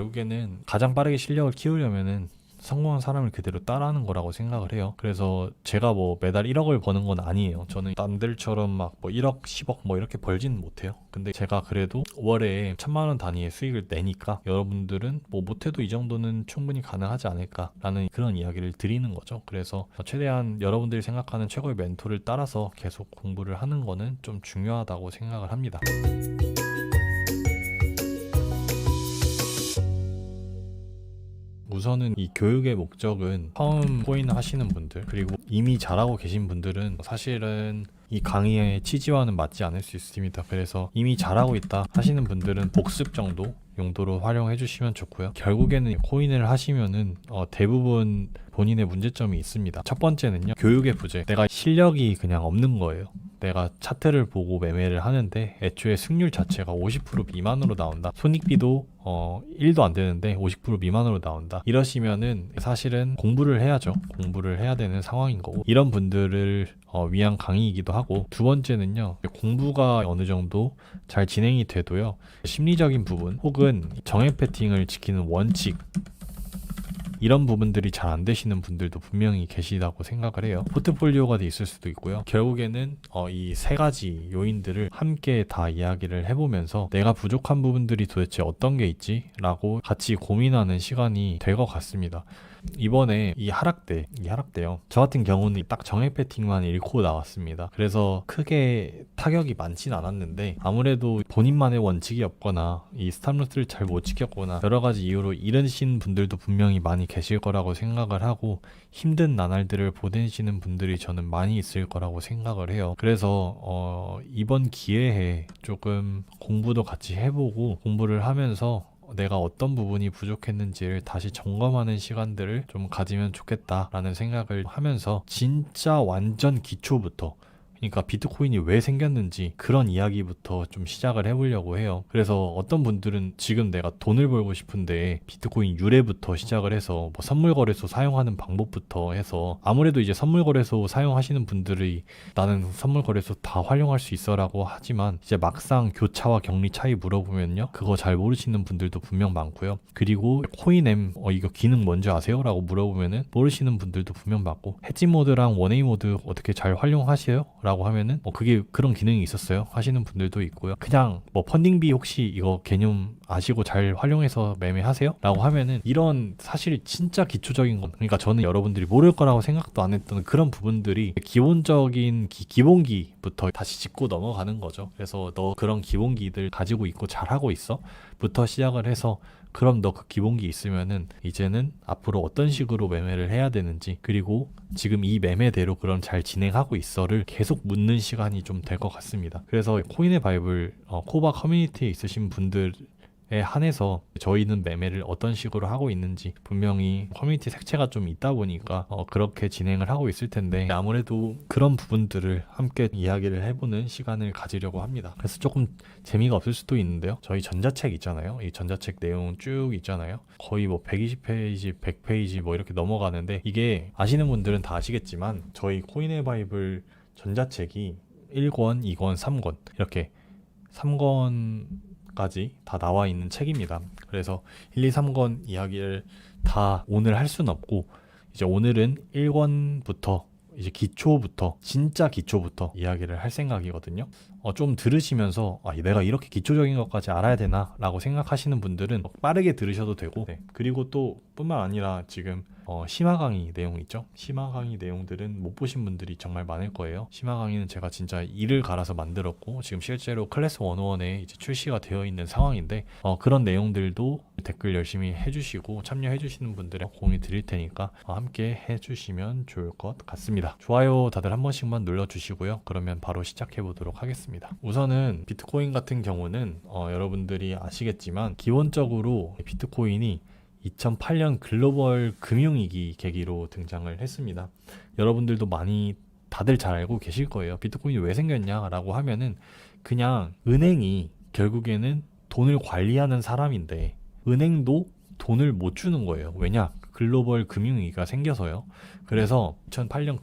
결국에는 가장 빠르게 실력을 키우려면은 성공한 사람을 그대로 따라하는 거라고 생각을 해요. 그래서 제가 뭐 매달 1억을 버는 건 아니에요. 저는 남들처럼 막 뭐 1억, 10억 뭐 이렇게 벌지는 못해요. 근데 제가 그래도 월에 1,000만 원 단위의 수익을 내니까 여러분들은 뭐 못해도 이 정도는 충분히 가능하지 않을까라는 그런 이야기를 드리는 거죠. 그래서 최대한 여러분들이 생각하는 최고의 멘토를 따라서 계속 공부를 하는 거는 좀 중요하다고 생각을 합니다. 우선은 이 교육의 목적은 처음 코인 하시는 분들, 그리고 이미 잘하고 계신 분들은 사실은 이 강의의 취지와는 맞지 않을 수 있습니다. 그래서 이미 잘하고 있다 하시는 분들은 복습 정도 용도로 활용해 주시면 좋고요. 결국에는 코인을 하시면은 대부분 본인의 문제점이 있습니다. 첫 번째는요, 교육의 부재. 내가 실력이 그냥 없는 거예요. 내가 차트를 보고 매매를 하는데 애초에 승률 자체가 50% 미만으로 나온다. 손익비도 1도 안 되는데 50% 미만으로 나온다. 이러시면은 사실은 공부를 해야죠. 공부를 해야 되는 상황인 거고, 이런 분들을 위한 강의이기도 하고, 두 번째는요, 공부가 어느 정도 잘 진행이 돼도요, 심리적인 부분 혹은 정액 패팅을 지키는 원칙, 이런 부분들이 잘 안 되시는 분들도 분명히 계시다고 생각을 해요. 포트폴리오가 돼 있을 수도 있고요. 결국에는 이 세 가지 요인들을 함께 다 이야기를 해보면서 내가 부족한 부분들이 도대체 어떤 게 있지? 라고 같이 고민하는 시간이 될 것 같습니다. 이번에 이 하락대요. 저 같은 경우는 딱 정액 패팅만 읽고 나왔습니다. 그래서 크게 타격이 많진 않았는데, 아무래도 본인만의 원칙이 없거나 이 스탑로스를 잘 못 지켰거나 여러 가지 이유로 잃으신 분들도 분명히 많이 계실 거라고 생각을 하고, 힘든 나날들을 보내시는 분들이 저는 많이 있을 거라고 생각을 해요. 그래서 이번 기회에 조금 공부도 같이 해보고, 공부를 하면서 내가 어떤 부분이 부족했는지를 다시 점검하는 시간들을 좀 가지면 좋겠다라는 생각을 하면서, 진짜 완전 기초부터, 그러니까 비트코인이 왜 생겼는지 그런 이야기부터 좀 시작을 해보려고 해요. 그래서 어떤 분들은 지금 내가 돈을 벌고 싶은데 비트코인 유래부터 시작을 해서 뭐 선물거래소 사용하는 방법부터 해서, 아무래도 이제 선물거래소 사용하시는 분들이 나는 선물거래소 다 활용할 수 있어 라고 하지만, 이제 막상 교차와 격리 차이 물어보면요, 그거 잘 모르시는 분들도 분명 많고요. 그리고 코인엠 이거 기능 뭔지 아세요? 라고 물어보면은 모르시는 분들도 분명 많고, 해지 모드랑 원웨이 모드 어떻게 잘 활용하세요? 라고 하면은 그게 그런 기능이 있었어요 하시는 분들도 있고요. 그냥 뭐 펀딩비 혹시 이거 개념 아시고 잘 활용해서 매매하세요? 라고 하면은, 이런 사실 진짜 기초적인 건, 그러니까 저는 여러분들이 모를 거라고 생각도 안 했던 그런 부분들이 기본적인 기본기부터 다시 짚고 넘어가는 거죠. 그래서 너 그런 기본기들 가지고 있고 잘하고 있어? 부터 시작을 해서, 그럼 너 그 기본기 있으면은 이제는 앞으로 어떤 식으로 매매를 해야 되는지, 그리고 지금 이 매매대로 그럼 잘 진행하고 있어를 계속 묻는 시간이 좀 될 것 같습니다. 그래서 코인의 바이블 코바 커뮤니티에 있으신 분들에 한해서 저희는 매매를 어떤 식으로 하고 있는지 분명히 커뮤니티 색채가 좀 있다 보니까 그렇게 진행을 하고 있을 텐데, 아무래도 그런 부분들을 함께 이야기를 해보는 시간을 가지려고 합니다. 그래서 조금 재미가 없을 수도 있는데요, 저희 전자책 있잖아요. 이 전자책 내용 쭉 있잖아요. 거의 뭐 120페이지, 100페이지 뭐 이렇게 넘어가는데, 이게 아시는 분들은 다 아시겠지만 저희 코인의 바이블 전자책이 1권, 2권, 3권 이렇게 3권 까지 다 나와 있는 책입니다. 그래서 1, 2, 3권 이야기를 다 오늘 할 수는 없고, 이제 오늘은 1권부터 이제 기초부터, 진짜 기초부터 이야기를 할 생각이거든요. 좀 들으시면서 내가 이렇게 기초적인 것까지 알아야 되나 라고 생각하시는 분들은 빠르게 들으셔도 되고, 그리고 또 뿐만 아니라 지금 심화 강의 내용 있죠. 심화 강의 내용들은 못 보신 분들이 정말 많을 거예요. 심화 강의는 제가 진짜 이를 갈아서 만들었고, 지금 실제로 클래스 101에 이제 출시가 되어 있는 상황인데, 그런 내용들도 댓글 열심히 해주시고 참여해 주시는 분들에 공유 드릴 테니까 함께 해주시면 좋을 것 같습니다. 좋아요 다들 한 번씩만 눌러주시고요. 그러면 바로 시작해 보도록 하겠습니다. 우선은 비트코인 같은 경우는 여러분들이 아시겠지만, 기본적으로 비트코인이 2008년 글로벌 금융위기 계기로 등장을 했습니다. 여러분들도 많이 다들 잘 알고 계실 거예요. 비트코인이 왜 생겼냐라고 하면은, 그냥 은행이 결국에는 돈을 관리하는 사람인데 은행도 돈을 못 주는 거예요. 왜냐? 글로벌 금융위기가 생겨서요. 그래서 2008년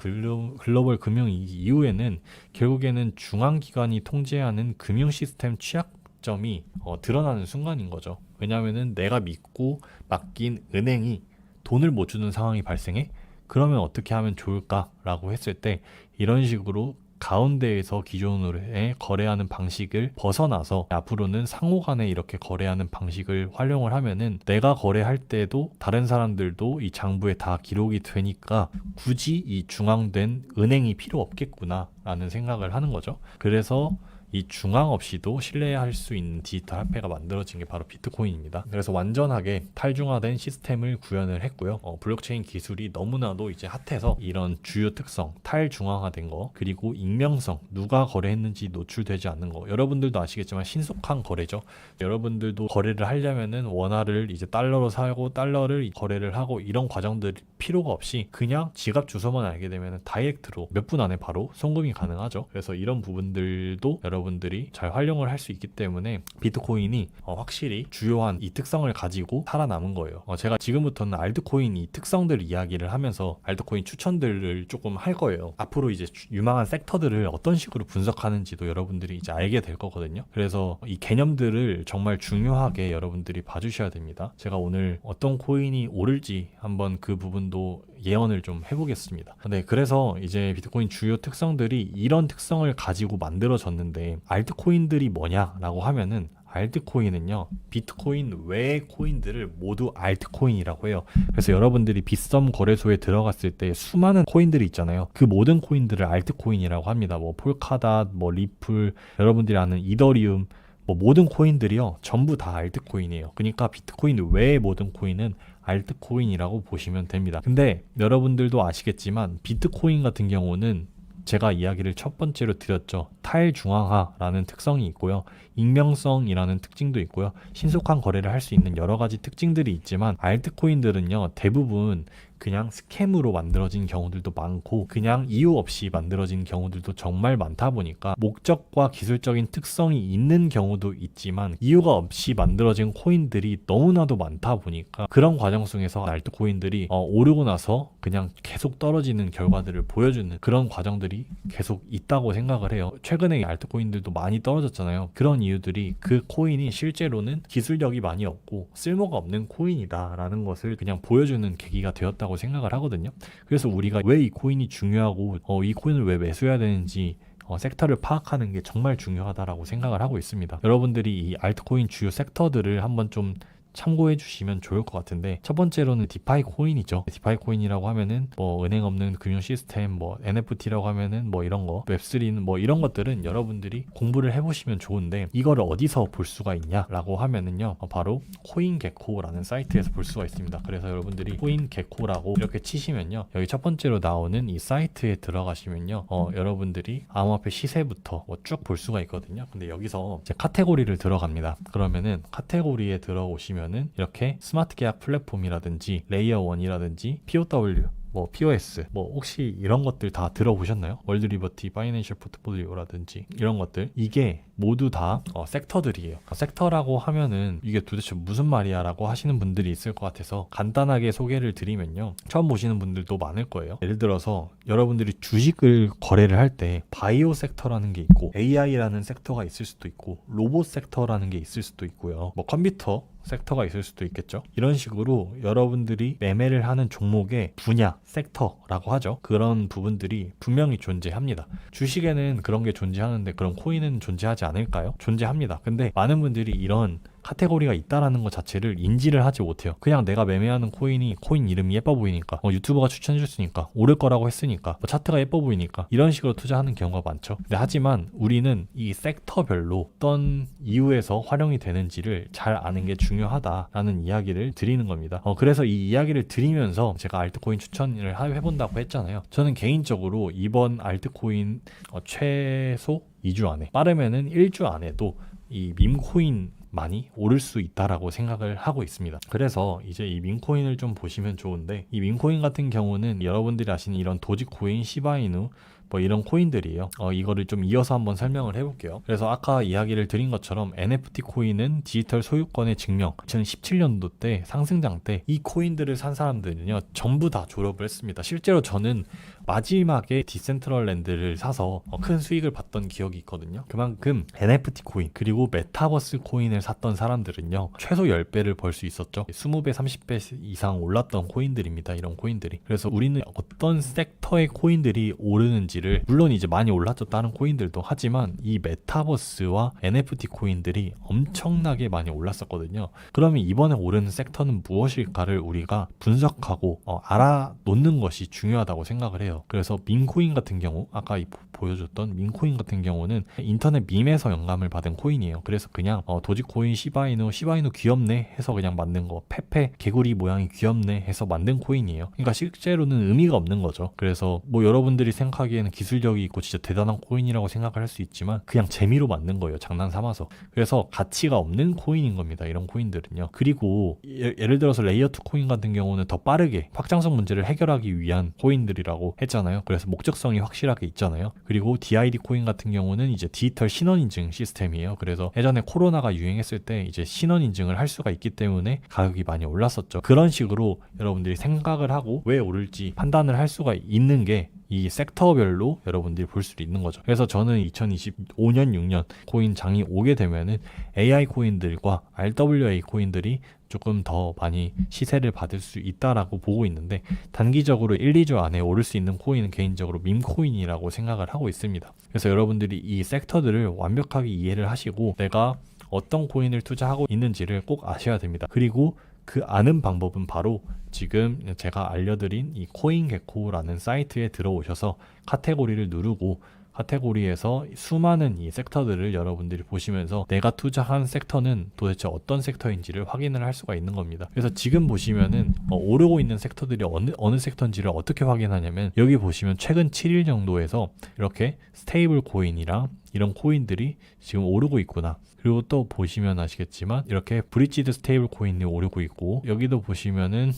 글로벌 금융위기 이후에는 결국에는 중앙기관이 통제하는 금융 시스템 취약점이 드러나는 순간인 거죠. 왜냐하면은 내가 믿고 맡긴 은행이 돈을 못 주는 상황이 발생해? 그러면 어떻게 하면 좋을까라고 했을 때 이런 식으로 가운데에서 기존으로의 거래하는 방식을 벗어나서 앞으로는 상호 간에 이렇게 거래하는 방식을 활용을 하면은 내가 거래할 때도 다른 사람들도 이 장부에 다 기록이 되니까 굳이 이 중앙된 은행이 필요 없겠구나 라는 생각을 하는 거죠. 그래서 이 중앙 없이도 신뢰할 수 있는 디지털 화폐가 만들어진 게 바로 비트코인입니다. 그래서 완전하게 탈중화된 시스템을 구현을 했고요. 블록체인 기술이 너무나도 이제 핫해서 이런 주요 특성, 탈중앙화된 거, 그리고 익명성, 누가 거래했는지 노출되지 않는 거. 여러분들도 아시겠지만 신속한 거래죠. 여러분들도 거래를 하려면은 원화를 이제 달러로 사고 달러를 거래를 하고 이런 과정들 필요가 없이 그냥 지갑 주소만 알게 되면 다이렉트로 몇 분 안에 바로 송금이 가능하죠. 그래서 이런 부분들도 여러분들이 잘 활용을 할 수 있기 때문에 비트코인이 확실히 주요한 이 특성을 가지고 살아남은 거예요. 제가 지금부터는 알트코인 이 특성들 이야기를 하면서 알트코인 추천들을 조금 할 거예요. 앞으로 이제 유망한 섹터들을 어떤 식으로 분석하는지도 여러분들이 이제 알게 될 거거든요. 그래서 이 개념들을 정말 중요하게 여러분들이 봐주셔야 됩니다. 제가 오늘 어떤 코인이 오를지 한번 그 부분도 예언을 좀 해보겠습니다. 네, 그래서 이제 비트코인 주요 특성들이 이런 특성을 가지고 만들어졌는데 알트코인들이 뭐냐라고 하면은 알트코인은요, 비트코인 외의 코인들을 모두 알트코인이라고 해요. 그래서 여러분들이 빗썸 거래소에 들어갔을 때 수많은 코인들이 있잖아요. 그 모든 코인들을 알트코인이라고 합니다. 뭐 폴카닷, 뭐 리플, 여러분들이 아는 이더리움, 뭐 모든 코인들이요 전부 다 알트코인이에요. 그러니까 비트코인 외의 모든 코인은 알트코인이라고 보시면 됩니다. 근데 여러분들도 아시겠지만 비트코인 같은 경우는 제가 이야기를 첫 번째로 드렸죠. 탈중앙화라는 특성이 있고요. 익명성이라는 특징도 있고요. 신속한 거래를 할 수 있는 여러 가지 특징들이 있지만 알트코인들은요. 대부분 그냥 스캠으로 만들어진 경우들도 많고 그냥 이유 없이 만들어진 경우들도 정말 많다 보니까 목적과 기술적인 특성이 있는 경우도 있지만 이유가 없이 만들어진 코인들이 너무나도 많다 보니까 그런 과정 속에서 알트코인들이 오르고 나서 그냥 계속 떨어지는 결과들을 보여주는 그런 과정들이 계속 있다고 생각을 해요. 최근에 알트코인들도 많이 떨어졌잖아요. 그런 이유들이 그 코인이 실제로는 기술력이 많이 없고 쓸모가 없는 코인이다 라는 것을 그냥 보여주는 계기가 되었다고 생각을 하거든요. 그래서 우리가 왜 이 코인이 중요하고 이 코인을 왜 매수해야 되는지 섹터를 파악하는 게 정말 중요하다라고 생각을 하고 있습니다. 여러분들이 이 알트코인 주요 섹터들을 한번 좀 참고해 주시면 좋을 것 같은데 첫 번째로는 디파이 코인이죠. 디파이 코인이라고 하면은 뭐 은행 없는 금융 시스템, 뭐 NFT라고 하면은 뭐 이런 거, 웹3는 뭐 이런 것들은 여러분들이 공부를 해보시면 좋은데 이거를 어디서 볼 수가 있냐라고 하면은요 바로 코인게코라는 사이트에서 볼 수가 있습니다. 그래서 여러분들이 코인게코라고 이렇게 치시면요 여기 첫 번째로 나오는 이 사이트에 들어가시면요 여러분들이 암호화폐 시세부터 뭐 쭉 볼 수가 있거든요. 근데 여기서 이제 카테고리를 들어갑니다. 그러면은 카테고리에 들어오시면 이렇게 스마트 계약 플랫폼이라든지 레이어 1이라든지 POW 뭐 POS 뭐 혹시 이런 것들 다 들어보셨나요? 월드 리버티 파이낸셜 포트폴리오라든지 이런 것들 이게 모두 다 섹터들이에요. 섹터라고 하면은 이게 도대체 무슨 말이야 라고 하시는 분들이 있을 것 같아서 간단하게 소개를 드리면요 처음 보시는 분들도 많을 거예요. 예를 들어서 여러분들이 주식을 거래를 할 때 바이오 섹터라는 게 있고 AI라는 섹터가 있을 수도 있고 로봇 섹터라는 게 있을 수도 있고요 뭐 컴퓨터 섹터가 있을 수도 있겠죠. 이런 식으로 여러분들이 매매를 하는 종목의 분야, 섹터라고 하죠. 그런 부분들이 분명히 존재합니다. 주식에는 그런 게 존재하는데 그럼 코인은 존재하지 않을까요? 존재합니다. 근데 많은 분들이 이런 카테고리가 있다라는 것 자체를 인지를 하지 못해요. 그냥 내가 매매하는 코인이 코인 이름이 예뻐 보이니까 유튜버가 추천해줬으니까 오를 거라고 했으니까 차트가 예뻐 보이니까 이런 식으로 투자하는 경우가 많죠. 근데 하지만 우리는 이 섹터별로 어떤 이유에서 활용이 되는지를 잘 아는 게 중요하다라는 이야기를 드리는 겁니다. 그래서 이 이야기를 드리면서 제가 알트코인 추천을 해본다고 했잖아요. 저는 개인적으로 이번 알트코인 최소 2주 안에 빠르면은 1주 안에도 이 밈코인 많이 오를 수 있다라고 생각을 하고 있습니다. 그래서 이제 이 밈코인을 좀 보시면 좋은데 이 밈코인 같은 경우는 여러분들이 아시는 이런 도지코인, 시바이누 뭐 이런 코인들이에요. 이거를 좀 이어서 한번 설명을 해볼게요. 그래서 아까 이야기를 드린 것처럼 NFT 코인은 디지털 소유권의 증명. 2017년도 때 상승장 때 이 코인들을 산 사람들은요 전부 다 졸업을 했습니다. 실제로 저는 마지막에 디센트럴랜드를 사서 큰 수익을 봤던 기억이 있거든요. 그만큼 NFT 코인 그리고 메타버스 코인을 샀던 사람들은요 최소 10배를 벌 수 있었죠. 20배 30배 이상 올랐던 코인들입니다. 이런 코인들이. 그래서 우리는 어떤 섹터의 코인들이 오르는지를, 물론 이제 많이 올랐죠 다른 코인들도, 하지만 이 메타버스와 NFT 코인들이 엄청나게 많이 올랐었거든요. 그러면 이번에 오르는 섹터는 무엇일까를 우리가 분석하고 알아놓는 것이 중요하다고 생각을 해요. 그래서 민코인 같은 경우, 아까 보여줬던 민코인 같은 경우는 인터넷 밈에서 영감을 받은 코인이에요. 그래서 그냥 도지코인 시바이누 귀엽네 해서 그냥 만든 거, 페페 개구리 모양이 귀엽네 해서 만든 코인이에요. 그러니까 실제로는 의미가 없는 거죠. 그래서 뭐 여러분들이 생각하기에는 기술력이 있고 진짜 대단한 코인이라고 생각을 할 수 있지만 그냥 재미로 만든 거예요. 장난 삼아서. 그래서 가치가 없는 코인인 겁니다. 이런 코인들은요. 그리고 예를 들어서 레이어2 코인 같은 경우는 더 빠르게 확장성 문제를 해결하기 위한 코인들이라고 했잖아요. 그래서 목적성이 확실하게 있잖아요. 그리고 DID 코인 같은 경우는 이제 디지털 신원 인증 시스템이에요. 그래서 예전에 코로나가 유행했을 때 이제 신원 인증을 할 수가 있기 때문에 가격이 많이 올랐었죠. 그런 식으로 여러분들이 생각을 하고 왜 오를지 판단을 할 수가 있는 게 이 섹터별로 여러분들이 볼 수 있는 거죠. 그래서 저는 2025년 6년 코인 장이 오게 되면은 AI 코인들과 RWA 코인들이 조금 더 많이 시세를 받을 수 있다라고 보고 있는데, 단기적으로 1, 2주 안에 오를 수 있는 코인은 개인적으로 밈코인이라고 생각을 하고 있습니다. 그래서 여러분들이 이 섹터들을 완벽하게 이해를 하시고 내가 어떤 코인을 투자하고 있는지를 꼭 아셔야 됩니다. 그리고 그 아는 방법은 바로 지금 제가 알려드린 이 코인게코라는 사이트에 들어오셔서 카테고리를 누르고 카테고리에서 수많은 이 섹터들을 여러분들이 보시면서 내가 투자한 섹터는 도대체 어떤 섹터인지를 확인을 할 수가 있는 겁니다. 그래서 지금 보시면은 오르고 있는 섹터들이 어느 섹터인지를 어떻게 확인하냐면, 여기 보시면 최근 7일 정도에서 이렇게 스테이블 코인이랑 이런 코인들이 지금 오르고 있구나. 그리고 또 보시면 아시겠지만 이렇게 브릿지드 스테이블 코인이 오르고 있고, 여기도 보시면은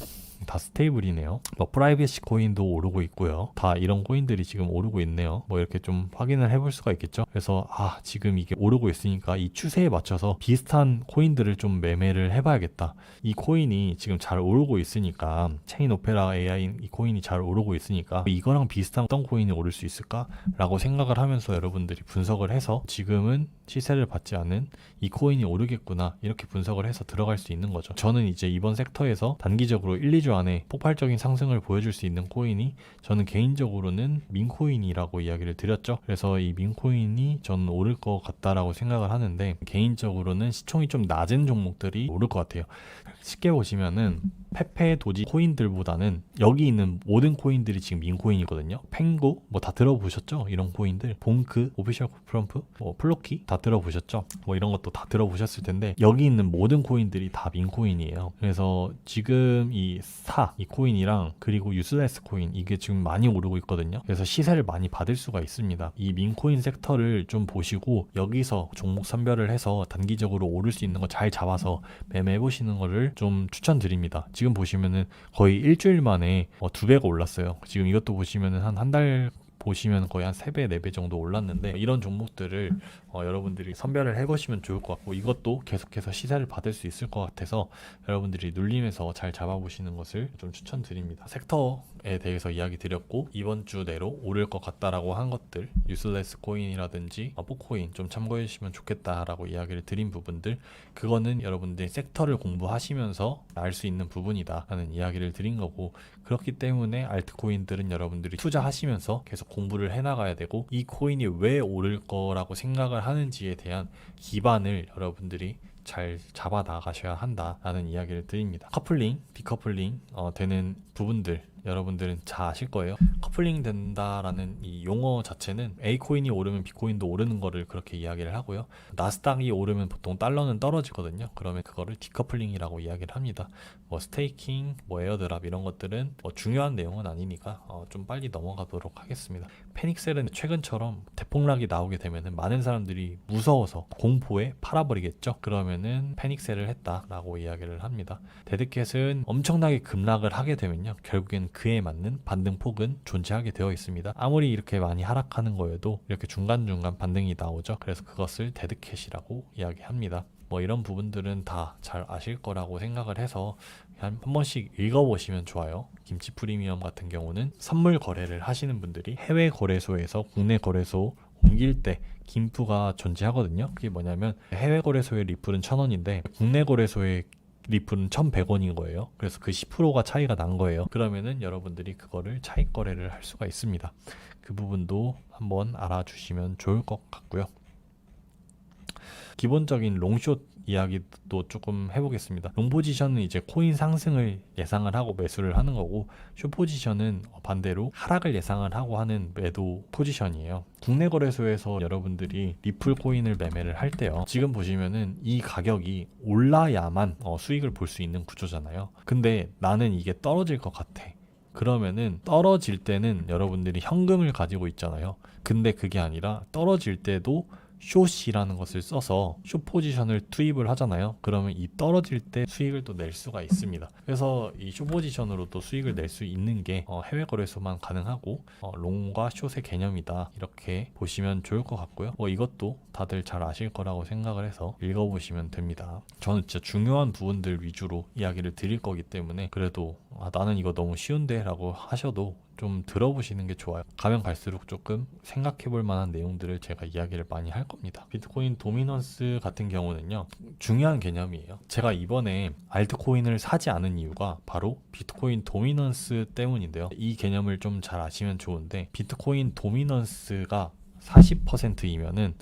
다 스테이블이네요. 뭐 프라이빗시 코인도 오르고 있고요. 다 이런 코인들이 지금 오르고 있네요. 뭐 이렇게 좀 확인을 해볼 수가 있겠죠. 그래서 지금 이게 오르고 있으니까 이 추세에 맞춰서 비슷한 코인들을 좀 매매를 해봐야겠다. 이 코인이 지금 잘 오르고 있으니까, 체인 오페라 AI 이 코인이 잘 오르고 있으니까 이거랑 비슷한 어떤 코인이 오를 수 있을까라고 생각을 하면서 여러분들이 분석을 해서 지금은 시세를 받지 않는 이 코인이 오르겠구나 이렇게 분석을 해서 들어갈 수 있는 거죠. 저는 이제 이번 섹터에서 단기적으로 1, 2주 안에 폭발적인 상승을 보여줄 수 있는 코인이, 저는 개인적으로는 민코인이라고 이야기를 드렸죠. 그래서 이 민코인이 저는 오를 것 같다라고 생각을 하는데, 개인적으로는 시총이 좀 낮은 종목들이 오를 것 같아요. 쉽게 보시면은 페페 도지 코인들보다는 여기 있는 모든 코인들이 지금 민코인이거든요. 펭고 뭐 다 들어보셨죠? 이런 코인들, 봉크, 오피셜 프롬프, 뭐 플로키 다 들어보셨죠? 뭐 이런 것도 다 들어보셨을 텐데, 여기 있는 모든 코인들이 다 민코인이에요. 그래서 지금 이 코인이랑 그리고 유스레스 코인, 이게 지금 많이 오르고 있거든요. 그래서 시세를 많이 받을 수가 있습니다. 이 민코인 섹터를 좀 보시고 여기서 종목 선별을 해서 단기적으로 오를 수 있는 거 잘 잡아서 매매해 보시는 거를 좀 추천드립니다. 지금 보시면은 거의 일주일 만에 2배가 올랐어요. 지금 이것도 보시면은 한 달 보시면 거의 한 3배, 4배 정도 올랐는데, 이런 종목들을 여러분들이 선별을 해보시면 좋을 것 같고, 이것도 계속해서 시세를 받을 수 있을 것 같아서 여러분들이 눌림에서 잘 잡아보시는 것을 좀 추천드립니다. 섹터에 대해서 이야기 드렸고, 이번 주 내로 오를 것 같다라고 한 것들, 유슬레스 코인이라든지 포코인 좀 참고해 주시면 좋겠다라고 이야기를 드린 부분들, 그거는 여러분들이 섹터를 공부하시면서 알 수 있는 부분이다 라는 이야기를 드린 거고, 그렇기 때문에 알트코인들은 여러분들이 투자하시면서 계속 공부를 해나가야 되고, 이 코인이 왜 오를 거라고 생각을 하는지에 대한 기반을 여러분들이 잘 잡아 나가셔야 한다라는 이야기를 드립니다. 커플링, 디커플링 되는 부분들 여러분들은 잘 아실 거예요. 커플링 된다라는 이 용어 자체는 A코인이 오르면 B코인도 오르는 거를 그렇게 이야기를 하고요. 나스닥이 오르면 보통 달러는 떨어지거든요. 그러면 그거를 디커플링이라고 이야기를 합니다. 뭐 스테이킹, 뭐 에어드랍 이런 것들은 뭐 중요한 내용은 아니니까 좀 빨리 넘어가도록 하겠습니다. 패닉셀은 최근처럼 대폭락이 나오게 되면은 많은 사람들이 무서워서 공포에 팔아버리겠죠. 그러면은 패닉셀을 했다라고 이야기를 합니다. 데드캣은 엄청나게 급락을 하게 되면요, 결국엔 그에 맞는 반등폭은 존재 존재하게 되어 있습니다. 아무리 이렇게 많이 하락하는 거여도 이렇게 중간중간 반등이 나오죠. 그래서 그것을 데드캣이라고 이야기합니다. 뭐 이런 부분들은 다 잘 아실 거라고 생각을 해서 한 번씩 읽어보시면 좋아요. 김치 프리미엄 같은 경우는 선물 거래를 하시는 분들이 해외 거래소에서 국내 거래소 옮길 때 김프가 존재하거든요. 그게 뭐냐면 해외 거래소의 리플은 1,000원인데 국내 거래소의 리플은 1,100원인 거예요. 그래서 그 10%가 차이가 난 거예요. 그러면은 여러분들이 그거를 차익 거래를 할 수가 있습니다. 그 부분도 한번 알아주시면 좋을 것 같고요. 기본적인 롱숏 이야기도 조금 해보겠습니다. 롱 포지션은 이제 코인 상승을 예상을 하고 매수를 하는 거고, 숏 포지션은 반대로 하락을 예상을 하고 하는 매도 포지션이에요. 국내 거래소에서 여러분들이 리플 코인을 매매를 할 때요, 지금 보시면은 이 가격이 올라야만 수익을 볼 수 있는 구조잖아요. 근데 나는 이게 떨어질 것 같아. 그러면은 떨어질 때는 여러분들이 현금을 가지고 있잖아요. 근데 그게 아니라 떨어질 때도 숏이라는 것을 써서 숏 포지션을 투입을 하잖아요. 그러면 이 떨어질 때 수익을 또 낼 수가 있습니다. 그래서 이 숏 포지션으로도 수익을 낼 수 있는 게 해외 거래소만 가능하고 롱과 숏의 개념이다, 이렇게 보시면 좋을 것 같고요. 이것도 다들 잘 아실 거라고 생각을 해서 읽어보시면 됩니다. 저는 진짜 중요한 부분들 위주로 이야기를 드릴 거기 때문에 그래도 나는 이거 너무 쉬운데 라고 하셔도 좀 들어보시는 게 좋아요. 가면 갈수록 조금 생각해 볼 만한 내용들을 제가 이야기를 많이 할 겁니다. 비트코인 도미넌스 같은 경우는요, 중요한 개념이에요. 제가 이번에 알트코인을 사지 않은 이유가 바로 비트코인 도미넌스 때문인데요. 이 개념을 좀 잘 아시면 좋은데, 비트코인 도미넌스가 40%이면은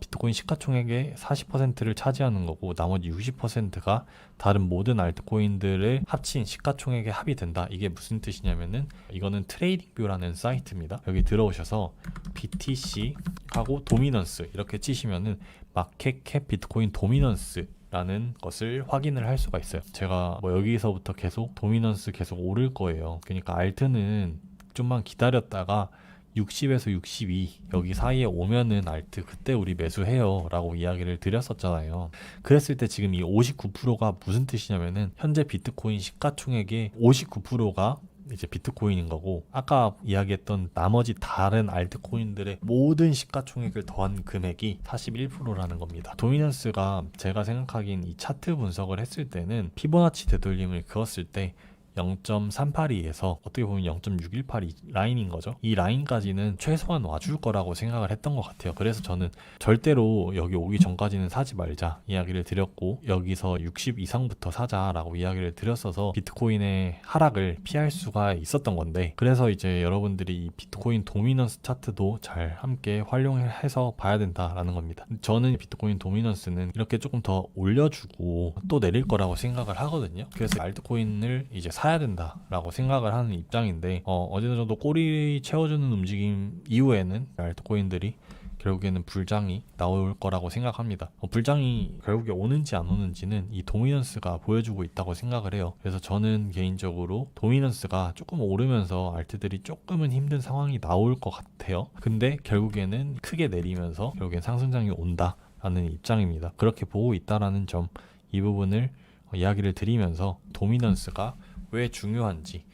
비트코인 시가총액의 40%를 차지하는 거고, 나머지 60%가 다른 모든 알트코인들을 합친 시가총액에 합이 된다. 이게 무슨 뜻이냐면은, 이거는 트레이딩뷰라는 사이트입니다. 여기 들어오셔서 BTC 하고 도미넌스 이렇게 치시면은 마켓캡 비트코인 도미넌스 라는 것을 확인을 할 수가 있어요. 제가 여기서부터 계속 도미넌스 계속 오를 거예요. 그러니까 알트는 좀만 기다렸다가 60에서 62 여기 사이에 오면은 알트 그때 우리 매수해요 라고 이야기를 드렸었잖아요. 그랬을 때 지금 이 59%가 무슨 뜻이냐면은, 현재 비트코인 시가총액의 59%가 이제 비트코인인 거고, 아까 이야기했던 나머지 다른 알트코인들의 모든 시가총액을 더한 금액이 41%라는 겁니다. 도미넌스가 제가 생각하기엔 이 차트 분석을 했을 때는 피보나치 되돌림을 그었을 때 0.382에서 어떻게 보면 0.618이 라인인 거죠. 이 라인까지는 최소한 와줄 거라고 생각을 했던 것 같아요. 그래서 저는 절대로 여기 오기 전까지는 사지 말자 이야기를 드렸고, 여기서 60 이상부터 사자라고 이야기를 드렸어서 비트코인의 하락을 피할 수가 있었던 건데, 그래서 이제 여러분들이 이 비트코인 도미넌스 차트도 잘 함께 활용해서 봐야 된다라는 겁니다. 저는 비트코인 도미넌스는 이렇게 조금 더 올려주고 또 내릴 거라고 생각을 하거든요. 그래서 알트코인을 이제 사야 된다라고 생각을 하는 입장인데, 어느 정도 꼬리 채워주는 움직임 이후에는 알트코인들이 결국에는 불장이 나올 거라고 생각합니다. 불장이 결국에 오는지 안 오는지는 이 도미넌스가 보여주고 있다고 생각을 해요. 그래서 저는 개인적으로 도미넌스가 조금 오르면서 알트들이 조금은 힘든 상황이 나올 것 같아요. 근데 결국에는 크게 내리면서 결국엔 상승장이 온다라는 입장입니다. 그렇게 보고 있다라는 점, 이 부분을 이야기를 드리면서 도미넌스가 왜 중요한지,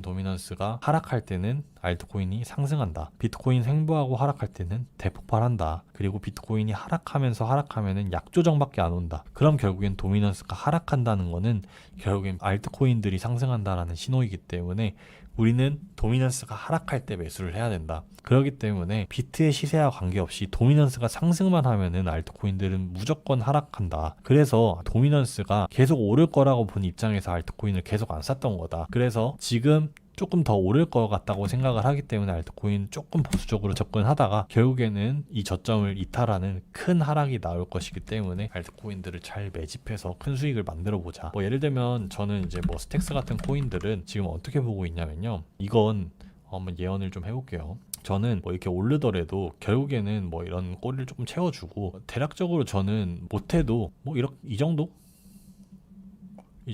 도미넌스가 하락할 때는 알트코인이 상승한다, 비트코인 횡보하고 하락할 때는 대폭발한다, 그리고 비트코인이 하락하면은 약조정밖에 안 온다. 그럼 결국엔 도미넌스가 하락한다는 거는 결국엔 알트코인들이 상승한다라는 신호이기 때문에 우리는 도미넌스가 하락할 때 매수를 해야 된다. 그렇기 때문에 비트의 시세와 관계없이 도미넌스가 상승만 하면은 알트코인들은 무조건 하락한다. 그래서 도미넌스가 계속 오를 거라고 본 입장에서 알트코인을 계속 안 샀던 거다. 그래서 지금 조금 더 오를 것 같다고 생각을 하기 때문에 알트코인 조금 보수적으로 접근하다가 결국에는 이 저점을 이탈하는 큰 하락이 나올 것이기 때문에 알트코인들을 잘 매집해서 큰 수익을 만들어 보자. 예를 들면 저는 이제 스택스 같은 코인들은 지금 어떻게 보고 있냐면요, 이건 한번 예언을 좀 해볼게요. 저는 이렇게 오르더라도 결국에는 이런 꼬리를 조금 채워주고, 대략적으로 저는 못해도 이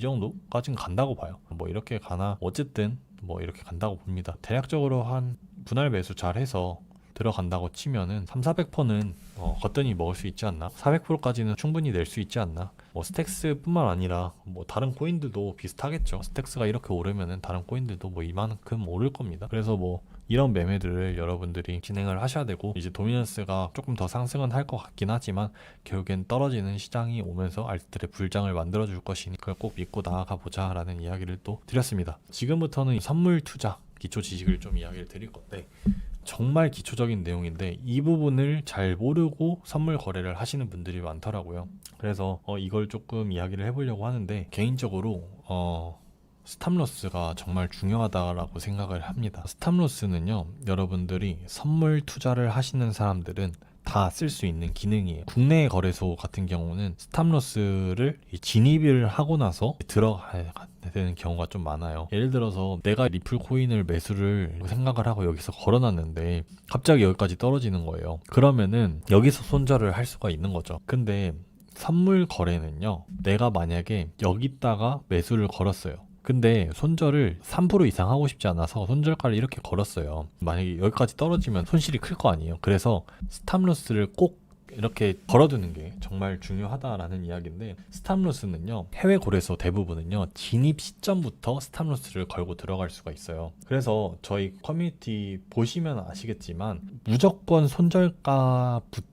정도까지는 간다고 봐요. 이렇게 가나 어쨌든 이렇게 간다고 봅니다. 대략적으로 한 분할 매수 잘해서 들어간다고 치면은 3,400%는 거뜬히 먹을 수 있지 않나? 400%까지는 충분히 낼 수 있지 않나? 스택스 뿐만 아니라 다른 코인들도 비슷하겠죠. 스택스가 이렇게 오르면은 다른 코인들도 이만큼 오를 겁니다. 그래서 이런 매매들을 여러분들이 진행을 하셔야 되고, 이제 도미넌스가 조금 더 상승은 할 것 같긴 하지만 결국엔 떨어지는 시장이 오면서 알트들의 불장을 만들어 줄 것이니 그걸 꼭 믿고 나아가 보자 라는 이야기를 또 드렸습니다. 지금부터는 선물 투자 기초 지식을 좀 이야기를 드릴 건데, 정말 기초적인 내용인데 이 부분을 잘 모르고 선물 거래를 하시는 분들이 많더라고요. 그래서 이걸 조금 이야기를 해보려고 하는데, 개인적으로 스탑로스가 정말 중요하다라고 생각을 합니다. 스탑로스는요, 여러분들이 선물 투자를 하시는 사람들은 다 쓸 수 있는 기능이에요. 국내 거래소 같은 경우는 스탑로스를 진입을 하고 나서 들어가야 되는 경우가 좀 많아요. 예를 들어서 내가 리플 코인을 매수를 생각을 하고 여기서 걸어놨는데 갑자기 여기까지 떨어지는 거예요. 그러면은 여기서 손절을 할 수가 있는 거죠. 근데 선물 거래는요, 내가 만약에 여기다가 매수를 걸었어요. 근데 손절을 3% 이상 하고 싶지 않아서 손절가를 이렇게 걸었어요. 만약에 여기까지 떨어지면 손실이 클 거 아니에요. 그래서 스탑로스를 꼭 이렇게 걸어두는 게 정말 중요하다라는 이야기인데, 스탑로스는요, 해외 거래소 대부분은요 진입 시점부터 스탑로스를 걸고 들어갈 수가 있어요. 그래서 저희 커뮤니티 보시면 아시겠지만 무조건 손절가부터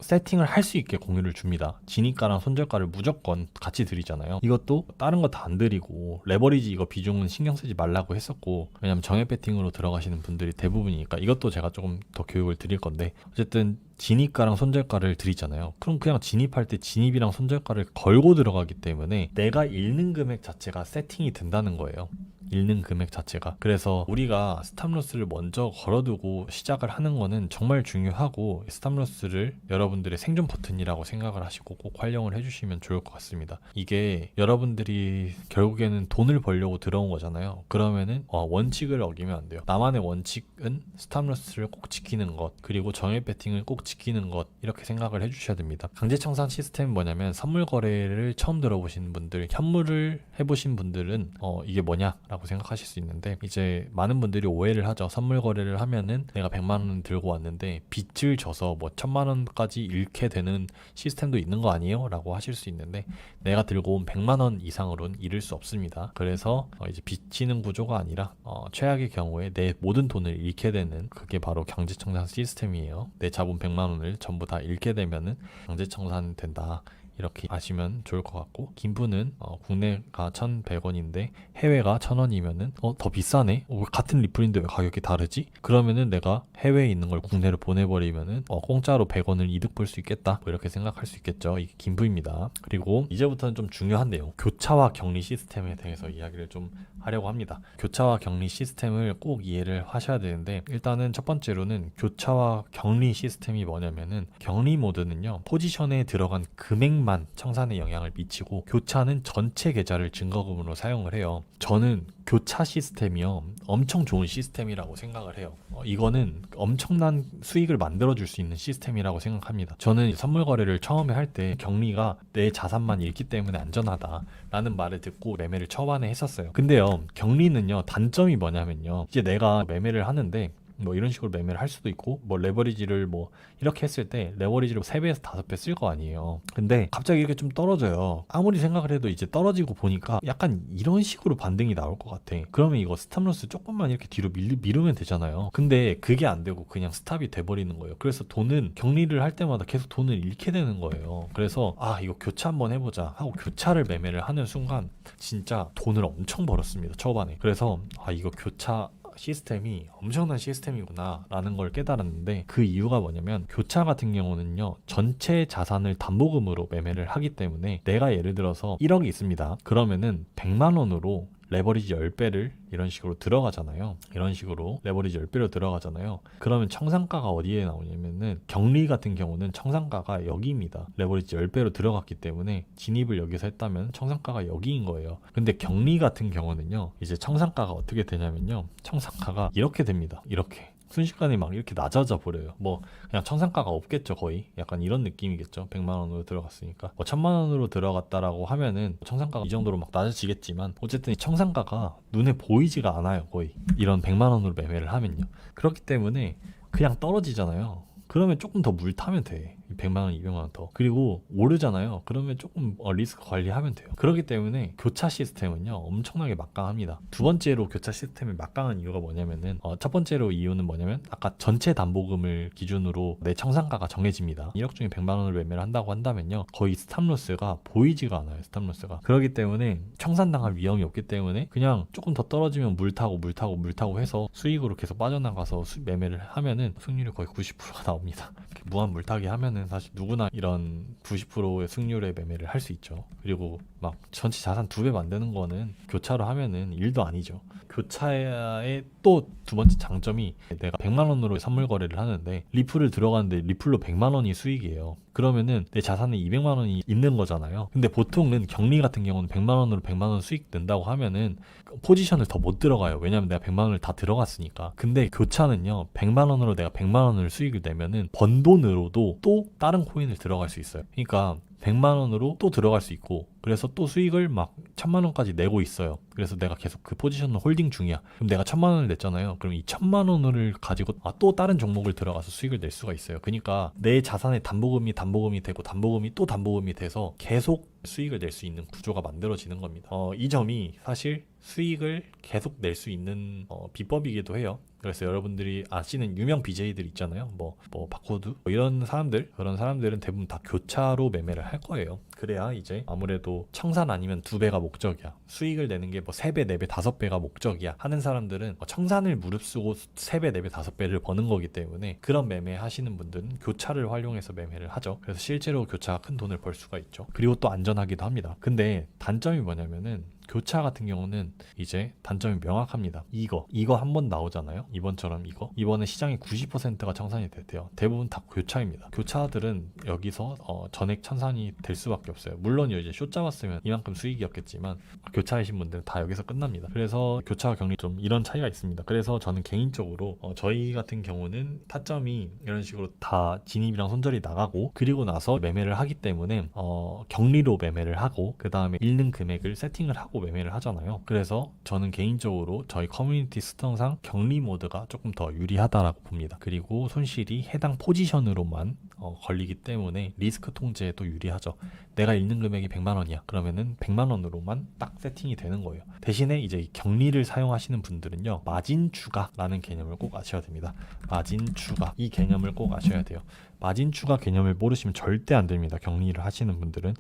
세팅을 할 수 있게 공유를 줍니다. 진입가랑 손절가를 무조건 같이 드리잖아요. 이것도 다른 거 다 안 드리고, 레버리지 이거 비중은 신경 쓰지 말라고 했었고, 왜냐면 정액 배팅으로 들어가시는 분들이 대부분이니까 이것도 제가 조금 더 교육을 드릴 건데, 어쨌든 진입가랑 손절가를 드리잖아요. 그럼 그냥 진입할 때 진입이랑 손절가를 걸고 들어가기 때문에 내가 잃는 금액 자체가 세팅이 된다는 거예요. 잃는 금액 자체가. 그래서 우리가 스탑로스를 먼저 걸어두고 시작을 하는 거는 정말 중요하고, 스탑로스를 여러분들의 생존 버튼이라고 생각을 하시고 꼭 활용을 해주시면 좋을 것 같습니다. 이게 여러분들이 결국에는 돈을 벌려고 들어온 거잖아요. 그러면은 원칙을 어기면 안 돼요. 나만의 원칙은 스탑로스를 꼭 지키는 것, 그리고 정액 배팅을 꼭 지키는 것, 이렇게 생각을 해주셔야 됩니다. 강제청산 시스템은 뭐냐면, 선물 거래를 처음 들어보신 분들, 현물을 해보신 분들은 이게 뭐냐 라고 생각하실 수 있는데, 이제 많은 분들이 오해를 하죠. 선물 거래를 하면은 내가 100만 원 들고 왔는데 빚을 져서 뭐 1000만 원까지 잃게 되는 시스템도 있는 거 아니에요? 라고 하실 수 있는데, 내가 들고 온 100만 원 이상으로는 잃을 수 없습니다. 그래서 이제 빚지는 구조가 아니라 최악의 경우에 내 모든 돈을 잃게 되는, 그게 바로 강제청산 시스템이에요. 내 자본 100만 원을 전부 다 잃게 되면은 강제청산 된다, 이렇게 아시면 좋을 것 같고, 김부는 국내가 1,100원인데 해외가 1,000원이면은 더 비싸네? 같은 리플인데 왜 가격이 다르지? 그러면은 내가 해외에 있는 걸 국내로 보내버리면은 공짜로 100원을 이득 볼 수 있겠다, 뭐 이렇게 생각할 수 있겠죠. 이게 김부입니다. 그리고 이제부터는 좀 중요한 내용, 교차와 격리 시스템에 대해서 이야기를 좀 하려고 합니다. 교차와 격리 시스템을 꼭 이해를 하셔야 되는데, 일단은 첫 번째로는 교차와 격리 시스템이 뭐냐면은, 격리 모드는요, 포지션에 들어간 금액만 청산에 영향을 미치고, 교차는 전체 계좌를 증거금으로 사용을 해요. 저는 교차 시스템이요, 엄청 좋은 시스템이라고 생각을 해요. 이거는 엄청난 수익을 만들어줄 수 있는 시스템이라고 생각합니다. 저는 선물 거래를 처음에 할 때 격리가 내 자산만 잃기 때문에 안전하다라는 말을 듣고 매매를 초반에 했었어요. 근데요, 격리는요, 단점이 뭐냐면요, 이제 내가 매매를 하는데 뭐 이런 식으로 매매를 할 수도 있고, 뭐 레버리지를 뭐 이렇게 했을 때 레버리지를 3배에서 5배 쓸 거 아니에요. 근데 갑자기 이렇게 좀 떨어져요. 아무리 생각을 해도 이제 떨어지고 보니까 약간 이런 식으로 반등이 나올 것 같아. 그러면 이거 스탑로스 조금만 이렇게 뒤로 미루면 되잖아요. 근데 그게 안 되고 그냥 스탑이 돼버리는 거예요. 그래서 돈은 격리를 할 때마다 계속 돈을 잃게 되는 거예요. 그래서 이거 교차 한번 해보자 하고 교차를 매매를 하는 순간 진짜 돈을 엄청 벌었습니다, 초반에. 그래서 이거 교차 시스템이 엄청난 시스템이구나 라는 걸 깨달았는데, 그 이유가 뭐냐면, 교차 같은 경우는요, 전체 자산을 담보금으로 매매를 하기 때문에, 내가 예를 들어서 1억이 있습니다. 그러면은 100만 원으로 레버리지 10배를 이런 식으로 들어가잖아요. 이런 식으로 레버리지 10배로 들어가잖아요. 그러면 청산가가 어디에 나오냐면은, 격리 같은 경우는 청산가가 여기입니다. 레버리지 10배로 들어갔기 때문에 진입을 여기서 했다면 청산가가 여기인 거예요. 근데 격리 같은 경우는요, 이제 청산가가 어떻게 되냐면요, 청산가가 이렇게 됩니다. 이렇게 순식간에 막 이렇게 낮아져 버려요. 뭐 그냥 청산가가 없겠죠, 거의. 약간 이런 느낌이겠죠. 100만 원으로 들어갔으니까. 1000만 원으로 들어갔다라고 하면은 청산가가 이 정도로 막 낮아지겠지만, 어쨌든 이 청산가가 눈에 보이지가 않아요, 거의. 이런 100만 원으로 매매를 하면요. 그렇기 때문에 그냥 떨어지잖아요. 그러면 조금 더 물 타면 돼. 100만 원, 200만 원 더. 그리고 오르잖아요. 그러면 조금 리스크 관리하면 돼요. 그렇기 때문에 교차 시스템은요 엄청나게 막강합니다. 두 번째로 교차 시스템이 막강한 이유가 뭐냐면은 첫 번째로 이유는 뭐냐면 아까 전체 담보금을 기준으로 내 청산가가 정해집니다. 1억 중에 100만 원을 매매를 한다고 한다면요 거의 스탑로스가 보이지가 않아요. 스탑로스가. 그렇기 때문에 청산당할 위험이 없기 때문에 그냥 조금 더 떨어지면 물 타고 해서 수익으로 계속 빠져나가서 매매를 하면은 승률이 거의 90%가 나옵니다. 무한 물타기 하면은 사실 누구나 이런 90%의 승률의 매매를 할 수 있죠. 그리고 막 전체 자산 2배 만드는 거는 교차로 하면은 일도 아니죠. 교차의 또 두 번째 장점이 내가 100만 원으로 선물 거래를 하는데 리플을 들어가는데 리플로 100만 원이 수익이에요. 그러면은 내 자산에 200만 원이 있는 거잖아요. 근데 보통은 격리 같은 경우는 100만 원으로 100만 원 수익 낸다고 하면은 포지션을 더 못 들어가요. 왜냐면 내가 100만 원을 다 들어갔으니까. 근데 교차는요 100만 원으로 내가 100만 원을 수익을 내면은 번 돈으로도 또 다른 코인을 들어갈 수 있어요. 그러니까 100만 원으로 또 들어갈 수 있고 그래서 또 수익을 막 1000만 원까지 내고 있어요. 그래서 내가 계속 그 포지션을 홀딩 중이야. 그럼 내가 1000만 원을 냈잖아요. 그럼 이 1000만 원을 가지고 또 다른 종목을 들어가서 수익을 낼 수가 있어요. 그러니까 내 자산의 담보금이 되고 담보금이 또 담보금이 돼서 계속 수익을 낼 수 있는 구조가 만들어지는 겁니다. 이 점이 사실 수익을 계속 낼 수 있는 비법이기도 해요. 그래서 여러분들이 아시는 유명 BJ들 있잖아요. 뭐 바코드 이런 사람들, 그런 사람들은 대부분 다 교차로 매매를 할 거예요. 그래야 이제 아무래도 청산 아니면 2배가 목적이야. 수익을 내는 게 뭐 3배, 4배, 5배가 목적이야 하는 사람들은 청산을 무릅쓰고 3배, 4배, 5배를 버는 거기 때문에 그런 매매 하시는 분들은 교차를 활용해서 매매를 하죠. 그래서 실제로 교차가 큰 돈을 벌 수가 있죠. 그리고 또 안전하기도 합니다. 근데 단점이 뭐냐면은 교차 같은 경우는 이제 단점이 명확합니다. 이거 한 번 나오잖아요. 이번처럼 이번에 시장이 90%가 청산이 됐대요. 대부분 다 교차입니다. 교차들은 여기서 전액 청산이 될 수밖에 없어요. 물론 이제 숏 잡았으면 이만큼 수익이었겠지만 교차이신 분들은 다 여기서 끝납니다. 그래서 교차와 격리 좀 이런 차이가 있습니다. 그래서 저는 개인적으로 저희 같은 경우는 타점이 이런 식으로 다 진입이랑 손절이 나가고 그리고 나서 매매를 하기 때문에 격리로 매매를 하고 그 다음에 잃는 금액을 세팅을 하고 매매를 하잖아요. 그래서 저는 개인적으로 저희 커뮤니티 스턴상 격리 모드가 조금 더 유리하다라고 봅니다. 그리고 손실이 해당 포지션으로만 걸리기 때문에 리스크 통제에도 유리하죠. 내가 잃는 금액이 100만 원이야. 그러면은 100만 원으로만 딱 세팅이 되는 거예요. 대신에 이제 격리를 사용하시는 분들은요. 마진 추가라는 개념을 꼭 아셔야 됩니다. 마진 추가. 이 개념을 꼭 아셔야 돼요. 마진 추가 개념을 모르시면 절대 안 됩니다. 격리를 하시는 분들은.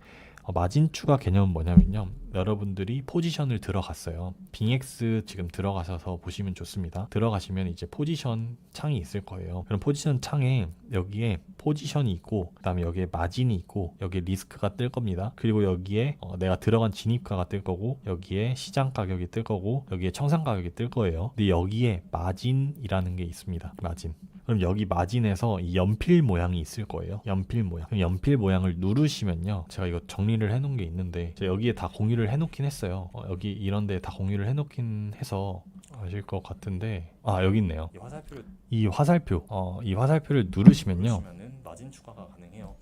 마진 추가 개념은 뭐냐면요. 여러분들이 포지션을 들어갔어요. 빙엑스 지금 들어가셔서 보시면 좋습니다. 들어가시면 이제 포지션 창이 있을 거예요. 그럼 포지션 창에 여기에 포지션이 있고 그 다음에 여기에 마진이 있고 여기에 리스크가 뜰 겁니다. 그리고 여기에 내가 들어간 진입가가 뜰 거고 여기에 시장 가격이 뜰 거고 여기에 청산 가격이 뜰 거예요. 근데 여기에 마진이라는 게 있습니다. 마진. 그럼 여기 마진에서 이 연필 모양이 있을 거예요. 연필 모양. 그럼 연필 모양을 누르시면요. 제가 이거 정리를 해놓은 게 있는데 제가 여기에 다 공유를 해놓긴 했어요. 여기 이런 데 다 공유를 해놓긴 해서 아실 것 같은데 여기 있네요. 이 화살표를 누르시면요. 마진 추가가 가능해요.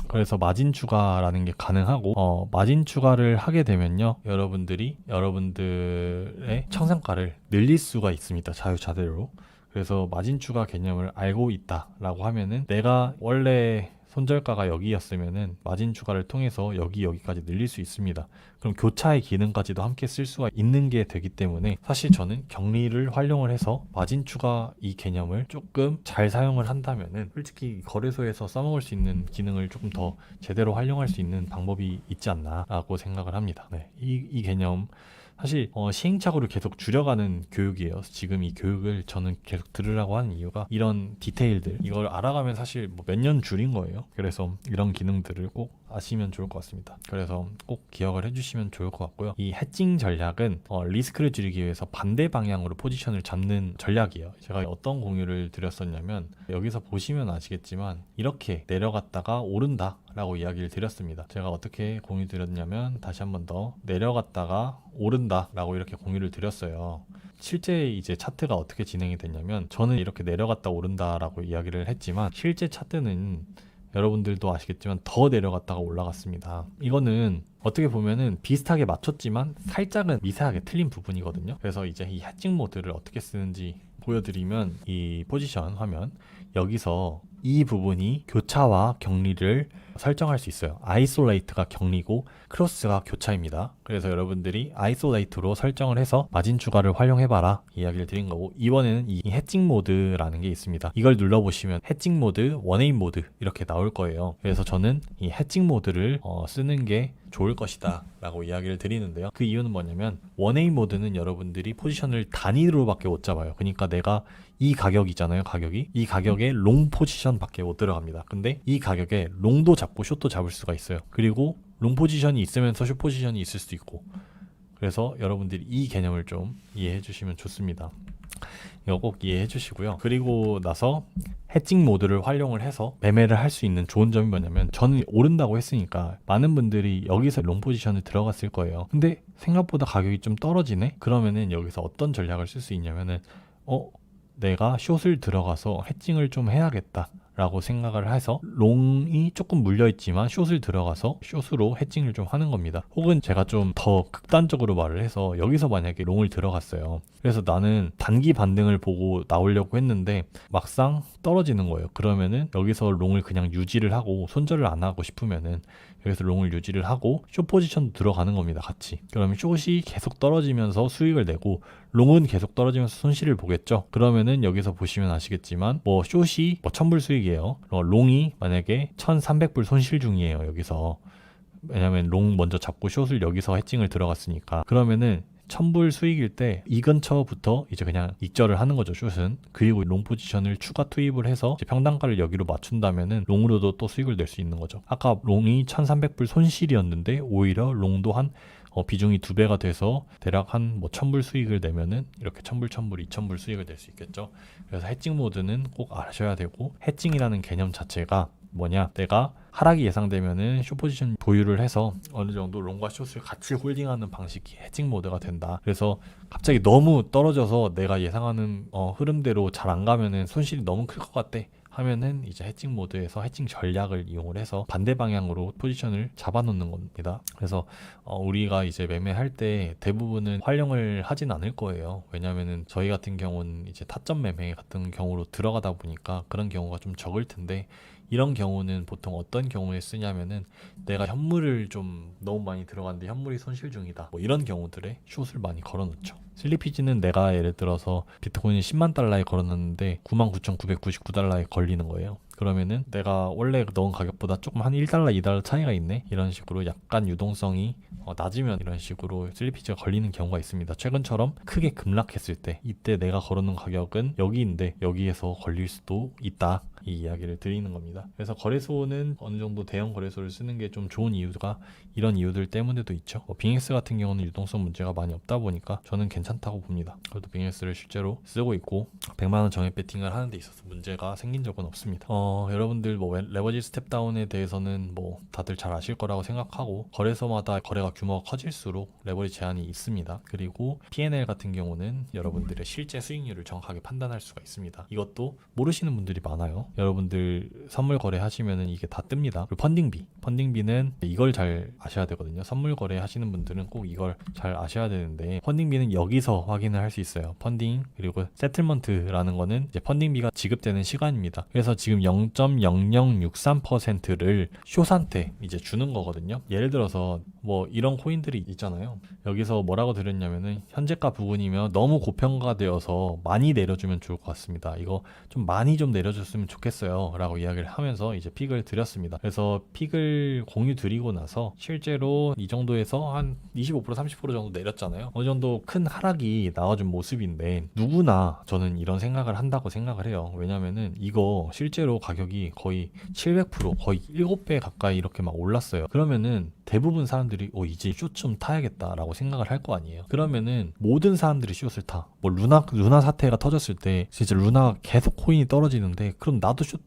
그래서 마진 추가라는 게 가능하고 마진 추가를 하게 되면요. 여러분들의 청산가를 늘릴 수가 있습니다. 자유자재로. 그래서 마진 추가 개념을 알고 있다라고 하면은 내가 원래 손절가가 여기였으면은 마진 추가를 통해서 여기까지 늘릴 수 있습니다. 그럼 교차의 기능까지도 함께 쓸 수가 있는 게 되기 때문에 사실 저는 격리를 활용을 해서 마진 추가 이 개념을 조금 잘 사용을 한다면은 솔직히 거래소에서 써먹을 수 있는 기능을 조금 더 제대로 활용할 수 있는 방법이 있지 않나라고 생각을 합니다. 네, 이 개념 사실 시행착오를 계속 줄여가는 교육이에요. 지금 이 교육을 저는 계속 들으라고 하는 이유가 이런 디테일들 이걸 알아가면 사실 뭐 몇 년 줄인 거예요. 그래서 이런 기능들을 꼭 아시면 좋을 것 같습니다. 그래서 꼭 기억을 해주시면 좋을 것 같고요. 이 해칭 전략은 리스크를 줄이기 위해서 반대 방향으로 포지션을 잡는 전략이에요. 제가 어떤 공유를 드렸었냐면 여기서 보시면 아시겠지만 이렇게 내려갔다가 오른다 라고 이야기를 드렸습니다. 제가 어떻게 공유 드렸냐면 다시 한 번 더 내려갔다가 오른다 라고 이렇게 공유를 드렸어요. 실제 이제 차트가 어떻게 진행이 됐냐면 저는 이렇게 내려갔다 오른다 라고 이야기를 했지만 실제 차트는 여러분들도 아시겠지만 더 내려갔다가 올라갔습니다. 이거는 어떻게 보면은 비슷하게 맞췄지만 살짝은 미세하게 틀린 부분이거든요. 그래서 이제 이 해칭 모드를 어떻게 쓰는지 보여드리면 이 포지션 화면 여기서 이 부분이 교차와 격리를 설정할 수 있어요. 아이솔레이트가 격리고 크로스가 교차입니다. 그래서 여러분들이 아이솔레이트로 설정을 해서 마진 추가를 활용해봐라 이야기를 드린 거고, 이번에는 이 해칭 모드라는 게 있습니다. 이걸 눌러보시면 해칭 모드, 원에임 모드 이렇게 나올 거예요. 그래서 저는 이 해칭 모드를 쓰는 게 좋을 것이다 라고 이야기를 드리는데요. 그 이유는 뭐냐면 원에임 모드는 여러분들이 포지션을 단위로밖에 못 잡아요. 그러니까 내가 이 가격이잖아요. 이 가격에 롱 포지션 밖에 못 들어갑니다. 근데 이 가격에 롱도 잡고 숏도 잡을 수가 있어요. 그리고 롱 포지션이 있으면서 숏 포지션이 있을 수도 있고, 그래서 여러분들이 이 개념을 좀 이해해 주시면 좋습니다. 이거 꼭 이해해 주시고요. 그리고 나서 해칭 모드를 활용을 해서 매매를 할 수 있는 좋은 점이 뭐냐면, 저는 오른다고 했으니까 많은 분들이 여기서 롱 포지션을 들어갔을 거예요. 근데 생각보다 가격이 좀 떨어지네? 그러면은 여기서 어떤 전략을 쓸 수 있냐면은 내가 숏을 들어가서 해칭을 좀 해야겠다 라고 생각을 해서 롱이 조금 물려있지만 숏을 들어가서 숏으로 해칭을 좀 하는 겁니다. 혹은 제가 좀 더 극단적으로 말을 해서 여기서 만약에 롱을 들어갔어요. 그래서 나는 단기 반등을 보고 나오려고 했는데 막상 떨어지는 거예요. 그러면은 여기서 롱을 그냥 유지를 하고 손절을 안 하고 싶으면은 여기서 롱을 유지를 하고 숏 포지션도 들어가는 겁니다. 같이. 그러면 숏이 계속 떨어지면서 수익을 내고 롱은 계속 떨어지면서 손실을 보겠죠. 그러면은 여기서 보시면 아시겠지만 숏이 1000불 수익이에요. 롱이 만약에 1300불 손실 중이에요. 여기서. 왜냐면 롱 먼저 잡고 숏을 여기서 해칭을 들어갔으니까. 그러면은 1000불 수익일 때 이 근처부터 이제 그냥 익절을 하는 거죠, 숏은. 그리고 롱 포지션을 추가 투입을 해서 이제 평단가를 여기로 맞춘다면은 롱으로도 또 수익을 낼 수 있는 거죠. 아까 롱이 1300불 손실이었는데 오히려 롱도 한 비중이 2배가 돼서 대략 한 1000불 수익을 내면은 이렇게 1000불, 2000불 수익을 낼 수 있겠죠. 그래서 해칭 모드는 꼭 아셔야 되고, 해칭이라는 개념 자체가 뭐냐, 내가 하락이 예상되면은 숏 포지션 보유를 해서 어느 정도 롱과 숏을 같이 홀딩하는 방식이 해칭 모드가 된다. 그래서 갑자기 너무 떨어져서 내가 예상하는 흐름대로 잘 안 가면은 손실이 너무 클 것 같대 하면은 이제 해칭 모드에서 해칭 전략을 이용을 해서 반대 방향으로 포지션을 잡아놓는 겁니다. 그래서 우리가 이제 매매할 때 대부분은 활용을 하진 않을 거예요. 왜냐면은 저희 같은 경우는 이제 타점 매매 같은 경우로 들어가다 보니까 그런 경우가 좀 적을 텐데, 이런 경우는 보통 어떤 경우에 쓰냐면은 내가 현물을 좀 너무 많이 들어갔는데 현물이 손실 중이다, 이런 경우들에 숏을 많이 걸어놓죠. 슬리피지는 내가 예를 들어서 비트코인이 10만 달러에 걸어놨는데 99,999달러에 걸리는 거예요. 그러면은 내가 원래 넣은 가격보다 조금 한 1달러, 2달러 차이가 있네? 이런 식으로 약간 유동성이 낮으면 이런 식으로 슬리피지가 걸리는 경우가 있습니다. 최근처럼 크게 급락했을 때, 이때 내가 걸어놓은 가격은 여기인데 여기에서 걸릴 수도 있다, 이 이야기를 드리는 겁니다. 그래서 거래소는 어느 정도 대형 거래소를 쓰는 게 좀 좋은 이유가 이런 이유들 때문에도 있죠. 빙엑스 같은 경우는 유동성 문제가 많이 없다 보니까 저는 괜찮다고 봅니다. 그래도 빙엑스를 실제로 쓰고 있고 100만원 정액 베팅을 하는 데 있어서 문제가 생긴 적은 없습니다. 여러분들 레버지 스텝다운에 대해서는 다들 잘 아실 거라고 생각하고, 거래소마다 거래가 규모가 커질수록 레버리지 제한이 있습니다. 그리고 P&L 같은 경우는 여러분들의 실제 수익률을 정확하게 판단할 수가 있습니다. 이것도 모르시는 분들이 많아요. 여러분들 선물 거래 하시면은 이게 다 뜹니다. 그리고 펀딩비는 이걸 잘 아셔야 되거든요. 선물 거래 하시는 분들은 꼭 이걸 잘 아셔야 되는데, 펀딩비는 여기서 확인을 할 수 있어요. 펀딩, 그리고 세틀먼트라는 거는 이제 펀딩비가 지급되는 시간입니다. 그래서 지금 0.0063%를 숏한테 이제 주는 거거든요. 예를 들어서 이런 코인들이 있잖아요. 여기서 뭐라고 드렸냐면은 현재가 부근이면 너무 고평가되어서 많이 내려주면 좋을 것 같습니다. 이거 좀 많이 좀 내려줬으면 좋겠어요 라고 이야기를 하면서 이제 픽을 드렸습니다. 그래서 픽을 공유 드리고 나서 실제로 이 정도에서 한 25% 30% 정도 내렸잖아요. 어느 정도 큰 하락이 나와준 모습인데, 누구나 저는 이런 생각을 한다고 생각을 해요. 왜냐면은 이거 실제로 가격이 거의 700% 거의 7배 가까이 이렇게 막 올랐어요. 그러면은 대부분 사람들이 이제 숏 좀 타야겠다 라고 생각을 할 거 아니에요. 그러면은 모든 사람들이 숏을 타. 루나 사태가 터졌을 때 진짜 루나가 계속 코인이 떨어지는데, 그럼 나도 숏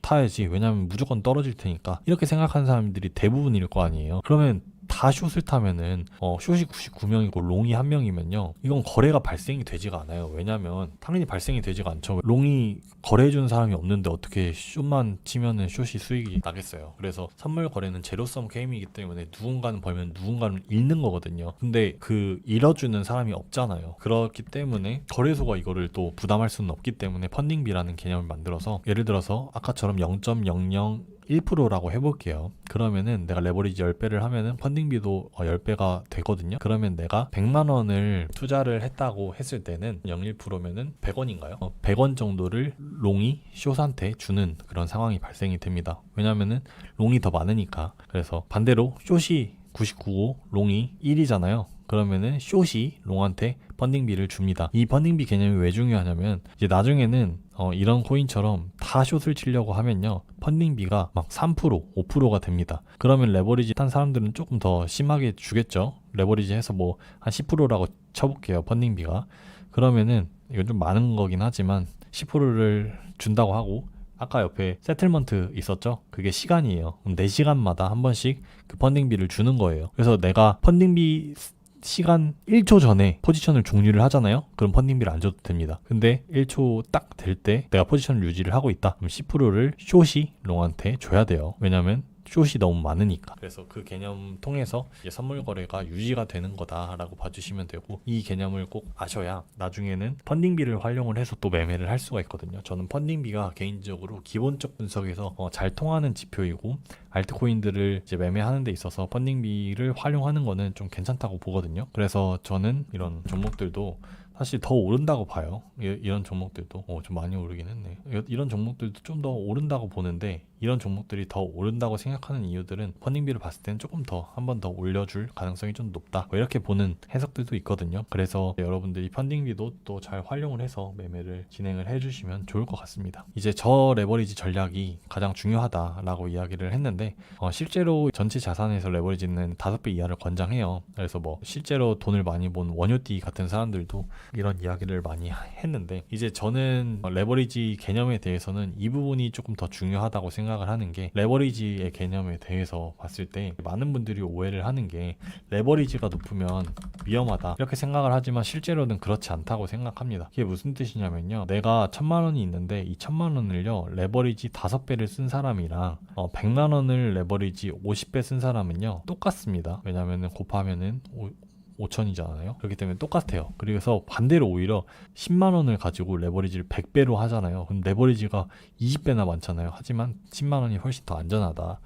타야지, 왜냐면 무조건 떨어질 테니까, 이렇게 생각하는 사람들이 대부분일 거 아니에요. 그러면 다 숏을 타면은 숏이 99명이고 롱이 1명이면요. 이건 거래가 발생이 되지가 않아요. 왜냐면 당연히 발생이 되지가 않죠. 롱이 거래해주는 사람이 없는데 어떻게 숏만 치면은 숏이 수익이 나겠어요. 그래서 선물 거래는 제로섬 게임이기 때문에 누군가는 벌면 누군가는 잃는 거거든요. 근데 그 잃어주는 사람이 없잖아요. 그렇기 때문에 거래소가 이거를 또 부담할 수는 없기 때문에 펀딩비라는 개념을 만들어서 예를 들어서 아까처럼 0.001%라고 해볼게요. 그러면은 내가 레버리지 10배를 하면은 펀딩비도 10배가 되거든요. 그러면 내가 100만 원을 투자를 했다고 했을 때는 0.1%면은 100원인가요? 100원 정도를 롱이 숏한테 주는 그런 상황이 발생이 됩니다. 왜냐면은 롱이 더 많으니까. 그래서 반대로 숏이 99고 롱이 1이잖아요. 그러면은 숏이 롱한테 펀딩비를 줍니다. 이 펀딩비 개념이 왜 중요하냐면 이제 나중에는 이런 코인처럼 다 숏을 치려고 하면요. 펀딩비가 막 3%, 5%가 됩니다. 그러면 레버리지 탄 사람들은 조금 더 심하게 주겠죠. 레버리지 해서 뭐 한 10%라고 쳐볼게요. 펀딩비가. 그러면은 이건 좀 많은 거긴 하지만 10%를 준다고 하고 아까 옆에 세틀먼트 있었죠? 그게 시간이에요. 그럼 4시간마다 한 번씩 그 펀딩비를 주는 거예요. 그래서 내가 펀딩비 시간 1초 전에 포지션을 종료를 하잖아요. 그럼 펀딩비를 안 줘도 됩니다. 근데 1초 딱 될 때 내가 포지션을 유지를 하고 있다. 그럼 10%를 숏이 롱한테 줘야 돼요. 왜냐면 숏이 너무 많으니까. 그래서 그 개념 통해서 이제 선물 거래가 유지가 되는 거다라고 봐주시면 되고, 이 개념을 꼭 아셔야 나중에는 펀딩비를 활용을 해서 또 매매를 할 수가 있거든요. 저는 펀딩비가 개인적으로 기본적 분석에서 잘 통하는 지표이고, 알트코인들을 이제 매매하는 데 있어서 펀딩비를 활용하는 거는 좀 괜찮다고 보거든요. 그래서 저는 이런 종목들도 사실 더 오른다고 봐요. 이런 종목들도 좀 많이 오르긴 했네. 이런 종목들도 좀 더 오른다고 보는데, 이런 종목들이 더 오른다고 생각하는 이유들은 펀딩비를 봤을 때는 조금 더 한 번 더 올려줄 가능성이 좀 높다, 뭐 이렇게 보는 해석들도 있거든요. 그래서 여러분들이 펀딩비도 또 잘 활용을 해서 매매를 진행을 해주시면 좋을 것 같습니다. 이제 저 레버리지 전략이 가장 중요하다라고 이야기를 했는데, 실제로 전체 자산에서 레버리지는 5배 이하를 권장해요. 그래서 뭐 실제로 돈을 많이 본 원효띠 같은 사람들도 이런 이야기를 많이 했는데, 이제 저는 레버리지 개념에 대해서는 이 부분이 조금 더 중요하다고 생각을 하는 게, 레버리지의 개념에 대해서 봤을 때 많은 분들이 오해를 하는 게 레버리지가 높으면 위험하다 이렇게 생각을 하지만 실제로는 그렇지 않다고 생각합니다. 이게 무슨 뜻이냐면요, 내가 1000만 원이 있는데 이 1000만 원을요 레버리지 5배를 쓴 사람이랑 100만 원을 레버리지 50배 쓴 사람은요 똑같습니다. 왜냐면은 곱하면은 5천이잖아요. 그렇기 때문에 똑같아요. 그래서 반대로 오히려 10만 원을 가지고 레버리지를 100배로 하잖아요. 그럼 레버리지가 20배나 많잖아요. 하지만 10만 원이 훨씬 더 안전하다.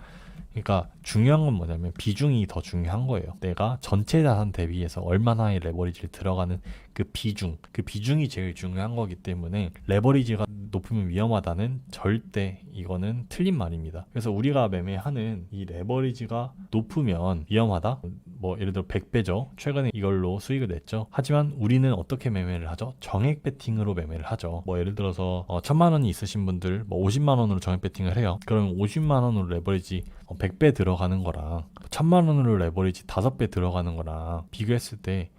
그러니까 중요한 건 뭐냐면 비중이 더 중요한 거예요. 내가 전체 자산 대비해서 얼마나의 레버리지를 들어가는 그 비중이 제일 중요한 거기 때문에 레버리지가 높으면 위험하다는 절대 이거는 틀린 말입니다. 그래서 우리가 매매하는 이 레버리지가 높으면 위험하다? 뭐 예를 들어 100배죠. 최근에 이걸로 수익을 냈죠. 하지만 우리는 어떻게 매매를 하죠? 정액 베팅으로 매매를 하죠. 뭐 예를 들어서 1000만 원이 있으신 분들 뭐 50만 원으로 정액 베팅을 해요. 그러면 50만 원으로 레버리지 100배 들어가는 거랑 1000만 원으로 레버리지 5배 들어가는 거랑 비교했을 때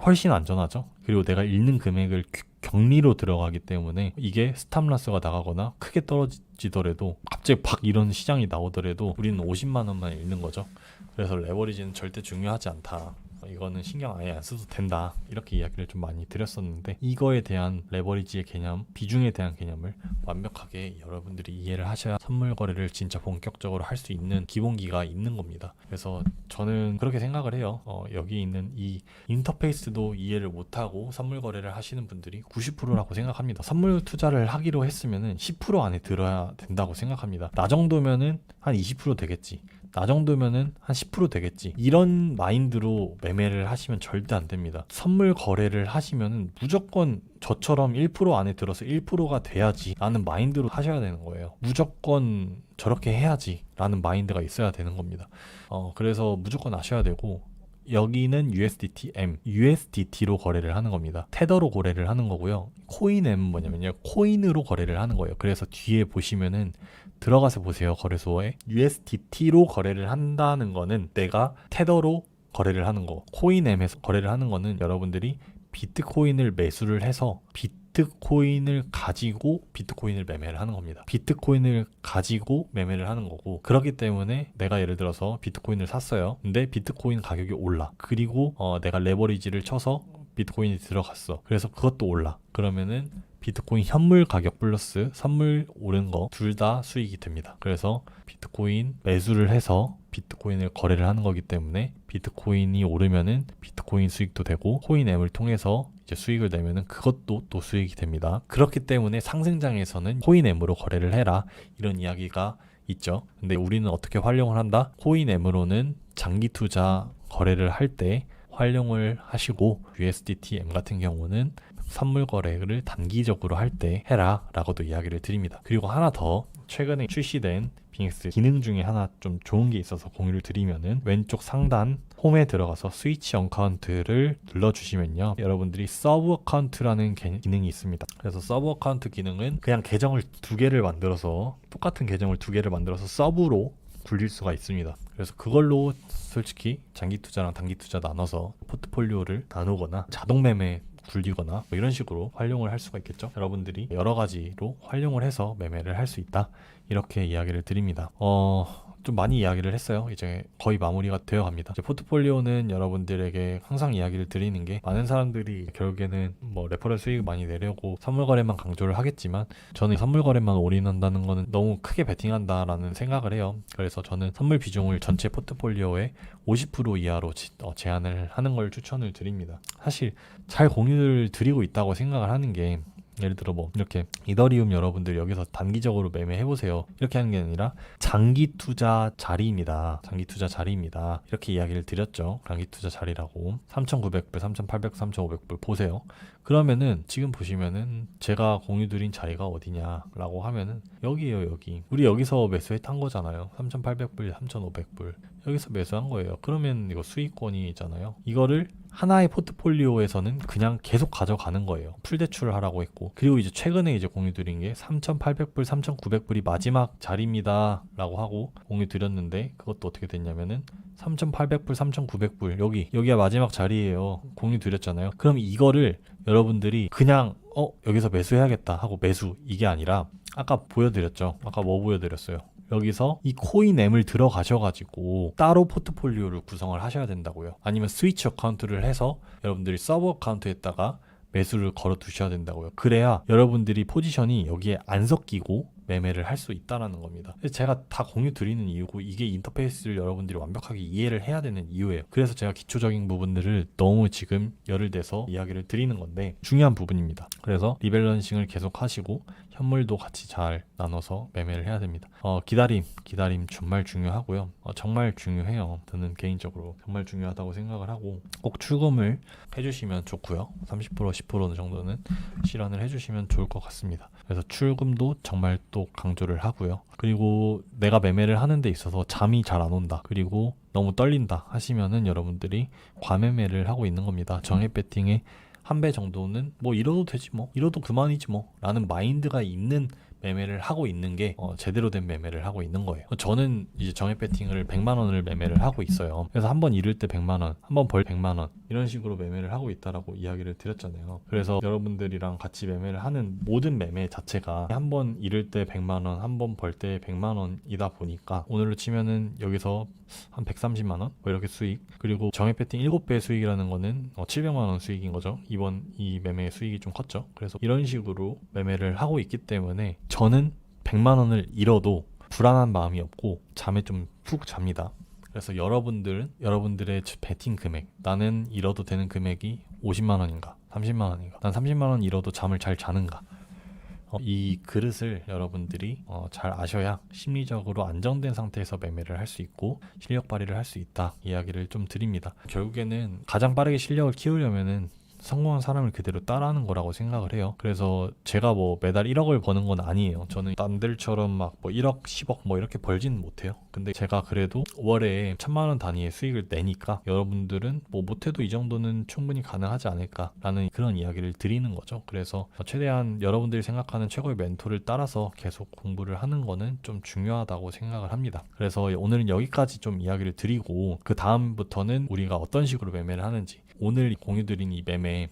훨씬 안전하죠. 그리고 내가 잃는 금액을 격리로 들어가기 때문에 이게 스탑라스가 나가거나 크게 떨어지더라도, 갑자기 팍 이런 시장이 나오더라도 우리는 50만 원만 잃는 거죠. 그래서 레버리지는 절대 중요하지 않다, 이거는 신경 아예 안 써도 된다, 이렇게 이야기를 좀 많이 드렸었는데, 이거에 대한 레버리지의 개념, 비중에 대한 개념을 완벽하게 여러분들이 이해를 하셔야 선물 거래를 진짜 본격적으로 할 수 있는 기본기가 있는 겁니다. 그래서 저는 그렇게 생각을 해요. 여기 있는 이 인터페이스도 이해를 못하고 선물 거래를 하시는 분들이 90%라고 생각합니다. 선물 투자를 하기로 했으면은 10% 안에 들어야 된다고 생각합니다. 나 정도면은 한 20% 되겠지, 나 정도면은 한 10% 되겠지, 이런 마인드로 매매를 하시면 절대 안 됩니다. 선물 거래를 하시면은 무조건 저처럼 1% 안에 들어서 1%가 돼야지 라는 마인드로 하셔야 되는 거예요. 무조건 저렇게 해야지 라는 마인드가 있어야 되는 겁니다. 그래서 무조건 아셔야 되고, 여기는 USDT-M, USDT로 거래를 하는 겁니다. 테더로 거래를 하는 거고요. 코인M은 뭐냐면요, 코인으로 거래를 하는 거예요. 그래서 뒤에 보시면은 들어가서 보세요. 거래소에 USDT로 거래를 한다는 거는 내가 테더로 거래를 하는 거, 코인M에서 거래를 하는 거는 여러분들이 비트코인을 매수를 해서 비트코인을 가지고 비트코인을 매매를 하는 겁니다. 비트코인을 가지고 매매를 하는 거고, 그렇기 때문에 내가 예를 들어서 비트코인을 샀어요. 근데 비트코인 가격이 올라. 그리고 내가 레버리지를 쳐서 비트코인이 들어갔어. 그래서 그것도 올라. 그러면은 비트코인 현물 가격 플러스 선물 오른 거 둘 다 수익이 됩니다. 그래서 비트코인 매수를 해서 비트코인을 거래를 하는 거기 때문에 비트코인이 오르면은 비트코인 수익도 되고, 코인앱을 통해서 이제 수익을 내면은 그것도 또 수익이 됩니다. 그렇기 때문에 상승장에서는 코인앱으로 거래를 해라, 이런 이야기가 있죠. 근데 우리는 어떻게 활용을 한다? 코인앱으로는 장기 투자 거래를 할 때 활용을 하시고, USDT-M 같은 경우는 선물 거래를 단기적으로 할 때 해라 라고도 이야기를 드립니다. 그리고 하나 더, 최근에 출시된 빙엑스 기능 중에 하나 좀 좋은 게 있어서 공유를 드리면은, 왼쪽 상단 홈에 들어가서 스위치 어카운트를 눌러주시면요, 여러분들이 서브 어카운트라는 기능이 있습니다. 그래서 서브 어카운트 기능은 그냥 계정을 두 개를 만들어서, 똑같은 계정을 두 개를 만들어서 서브로 굴릴 수가 있습니다. 그래서 그걸로 솔직히 장기 투자랑 단기 투자 나눠서 포트폴리오를 나누거나 자동 매매 굴리거나 뭐 이런 식으로 활용을 할 수가 있겠죠. 여러분들이 여러 가지로 활용을 해서 매매를 할 수 있다, 이렇게 이야기를 드립니다. 좀 많이 이야기를 했어요. 이제 거의 마무리가 되어 갑니다. 이제 포트폴리오는 여러분들에게 항상 이야기를 드리는 게, 많은 사람들이 결국에는 뭐 레퍼럴 수익을 많이 내려고 선물 거래만 강조를 하겠지만, 저는 선물 거래만 올인한다는 거는 너무 크게 베팅한다라는 생각을 해요. 그래서 저는 선물 비중을 전체 포트폴리오의 50% 이하로 제한을 하는 걸 추천을 드립니다. 사실 잘 공유를 드리고 있다고 생각을 하는 게, 예를 들어 뭐 이렇게 이더리움 여러분들 여기서 단기적으로 매매해보세요, 이렇게 하는 게 아니라 장기 투자 자리입니다. 장기 투자 자리입니다. 이렇게 이야기를 드렸죠. 장기 투자 자리라고. 3,900불, 3,800불, 3,500불 보세요. 그러면은 지금 보시면은 제가 공유 드린 자리가 어디냐라고 하면은 여기에요. 여기. 우리 여기서 매수했던 거잖아요. 3,800불, 3,500불 여기서 매수한 거예요. 그러면 이거 수익권이잖아요. 이거를 하나의 포트폴리오에서는 그냥 계속 가져가는 거예요. 풀 대출을 하라고 했고, 그리고 이제 최근에 이제 공유 드린 게 3,800불, 3,900불이 마지막 자리입니다 라고 하고 공유 드렸는데, 그것도 어떻게 됐냐면은 3,800불, 3,900불 여기가 마지막 자리예요. 공유 드렸잖아요. 그럼 이거를 여러분들이 그냥 여기서 매수해야겠다 하고 매수, 이게 아니라 아까 보여드렸죠. 아까 뭐 보여드렸어요? 여기서 이 코인엠을 들어가셔가지고 따로 포트폴리오를 구성을 하셔야 된다고요. 아니면 스위치 어카운트를 해서 여러분들이 서버 어카운트에다가 매수를 걸어 두셔야 된다고요. 그래야 여러분들이 포지션이 여기에 안 섞이고 매매를 할 수 있다라는 겁니다. 그래서 제가 다 공유 드리는 이유고, 이게 인터페이스를 여러분들이 완벽하게 이해를 해야 되는 이유예요. 그래서 제가 기초적인 부분들을 너무 지금 열을 내서 이야기를 드리는 건데, 중요한 부분입니다. 그래서 리밸런싱을 계속 하시고 현물도 같이 잘 나눠서 매매를 해야 됩니다. 기다림 정말 중요하고요. 정말 중요해요. 저는 개인적으로 정말 중요하다고 생각을 하고, 꼭 출금을 해주시면 좋고요. 30% 10% 정도는 실현을 해주시면 좋을 것 같습니다. 그래서 출금도 정말 또 강조를 하고요. 그리고 내가 매매를 하는 데 있어서 잠이 잘 안 온다, 그리고 너무 떨린다 하시면은 여러분들이 과매매를 하고 있는 겁니다. 정액 배팅의 한 배 정도는 뭐 이러도 되지 뭐, 이러도 그만이지 뭐 라는 마인드가 있는 매매를 하고 있는 게 제대로 된 매매를 하고 있는 거예요. 저는 이제 정액 배팅을 100만 원을 매매를 하고 있어요. 그래서 한 번 잃을 때 100만 원, 한 번 벌 100만 원, 이런 식으로 매매를 하고 있다라고 이야기를 드렸잖아요. 그래서 여러분들이랑 같이 매매를 하는 모든 매매 자체가 한 번 잃을 때 100만 원, 한 번 벌 때 100만 원이다 보니까, 오늘로 치면은 여기서 한 130만 원 뭐 이렇게 수익, 그리고 정액 배팅 7배 수익이라는 거는 700만 원 수익인 거죠. 이번 이 매매의 수익이 좀 컸죠. 그래서 이런 식으로 매매를 하고 있기 때문에 저는 100만 원을 잃어도 불안한 마음이 없고 잠에 좀 푹 잡니다. 그래서 여러분들의 배팅 금액, 나는 잃어도 되는 금액이 50만 원인가 30만 원인가, 난 30만 원 잃어도 잠을 잘 자는가, 이 그릇을 여러분들이 잘 아셔야 심리적으로 안정된 상태에서 매매를 할 수 있고 실력 발휘를 할 수 있다, 이야기를 좀 드립니다. 결국에는 가장 빠르게 실력을 키우려면은 성공한 사람을 그대로 따라하는 거라고 생각을 해요. 그래서 제가 뭐 매달 1억을 버는 건 아니에요. 저는 남들처럼 막 뭐 1억, 10억 뭐 이렇게 벌지는 못해요. 근데 제가 그래도 월에 1,000만 원 단위의 수익을 내니까 여러분들은 뭐 못해도 이 정도는 충분히 가능하지 않을까라는 그런 이야기를 드리는 거죠. 그래서 최대한 여러분들이 생각하는 최고의 멘토를 따라서 계속 공부를 하는 거는 좀 중요하다고 생각을 합니다. 그래서 오늘은 여기까지 좀 이야기를 드리고, 그 다음부터는 우리가 어떤 식으로 매매를 하는지, 오늘 공유드린 이 매매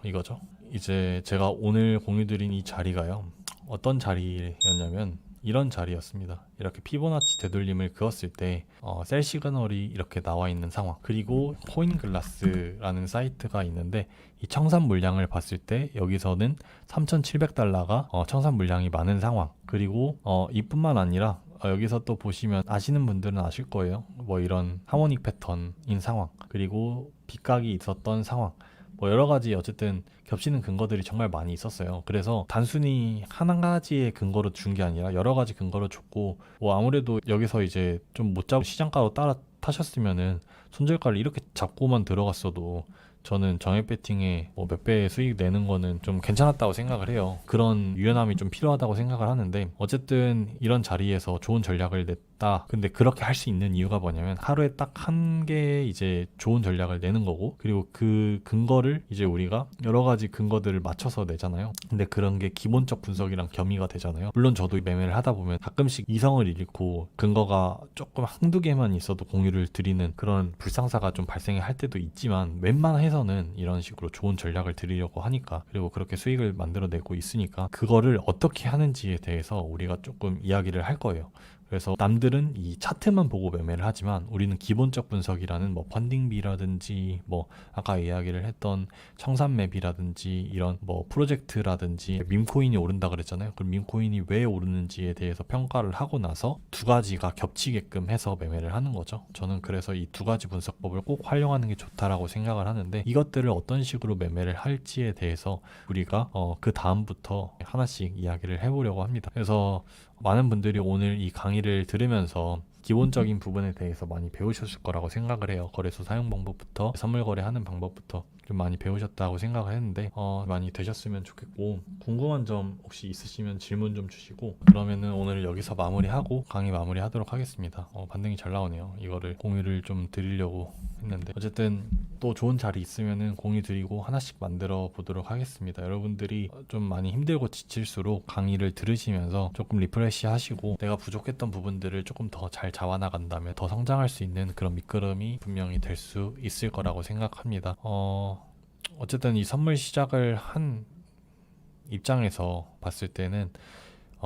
이거죠. 이제 제가 오늘 공유드린 이 자리가요. 어떤 자리였냐면 이런 자리였습니다. 이렇게 피보나치 되돌림을 그었을 때 셀 시그널이 이렇게 나와 있는 상황, 그리고 코인글라스라는 사이트가 있는데 이 청산 물량을 봤을 때 여기서는 3,700달러가 청산 물량이 많은 상황, 그리고 이뿐만 아니라 여기서 또 보시면 아시는 분들은 아실 거예요. 뭐 이런 하모닉 패턴인 상황, 그리고 빗각이 있었던 상황, 뭐 여러 가지 어쨌든 겹치는 근거들이 정말 많이 있었어요. 그래서 단순히 한 가지의 근거로 준 게 아니라 여러 가지 근거로 줬고, 뭐 아무래도 여기서 이제 좀 못 잡고 시장가로 따라 타셨으면은 손절가를 이렇게 잡고만 들어갔어도 저는 정액 배팅에 뭐 몇 배의 수익 내는 거는 좀 괜찮았다고 생각을 해요. 그런 유연함이 좀 필요하다고 생각을 하는데, 어쨌든 이런 자리에서 좋은 전략을 냈다. 근데 그렇게 할 수 있는 이유가 뭐냐면 하루에 딱 한 개의 이제 좋은 전략을 내는 거고, 그리고 그 근거를 이제 우리가 여러 가지 근거들을 맞춰서 내잖아요. 근데 그런 게 기본적 분석이랑 겸이가 되잖아요. 물론 저도 매매를 하다 보면 가끔씩 이성을 잃고 근거가 조금 한두 개만 있어도 공유를 드리는 그런 불상사가 좀 발생할 때도 있지만, 웬만해서는 이런 식으로 좋은 전략을 드리려고 하니까, 그리고 그렇게 수익을 만들어내고 있으니까 그거를 어떻게 하는지에 대해서 우리가 조금 이야기를 할 거예요. 그래서 남들은 이 차트만 보고 매매를 하지만 우리는 기본적 분석이라는 뭐 펀딩비라든지 뭐 아까 이야기를 했던 청산맵이라든지 이런 뭐 프로젝트라든지 밈코인이 오른다 그랬잖아요. 그럼 밈코인이 왜 오르는지에 대해서 평가를 하고 나서 두 가지가 겹치게끔 해서 매매를 하는 거죠. 저는 그래서 이 두 가지 분석법을 꼭 활용하는 게 좋다라고 생각을 하는데, 이것들을 어떤 식으로 매매를 할지에 대해서 우리가 그 다음부터 하나씩 이야기를 해보려고 합니다. 그래서 많은 분들이 오늘 이 강의를 들으면서 기본적인 부분에 대해서 많이 배우셨을 거라고 생각을 해요. 거래소 사용 방법부터 선물 거래하는 방법부터 좀 많이 배우셨다고 생각을 했는데 많이 되셨으면 좋겠고, 궁금한 점 혹시 있으시면 질문 좀 주시고, 그러면은 오늘 여기서 마무리하고 강의 마무리하도록 하겠습니다. 반등이 잘 나오네요. 이거를 공유를 좀 드리려고 했는데, 어쨌든 또 좋은 자리 있으면은 공유 드리고 하나씩 만들어 보도록 하겠습니다. 여러분들이 좀 많이 힘들고 지칠수록 강의를 들으시면서 조금 리프레시 하시고 내가 부족했던 부분들을 조금 더 잘 잡아나간다면 더 성장할 수 있는 그런 밑거름이 분명히 될 수 있을 거라고 생각합니다. 어쨌든 이 선물 시작을 한 입장에서 봤을 때는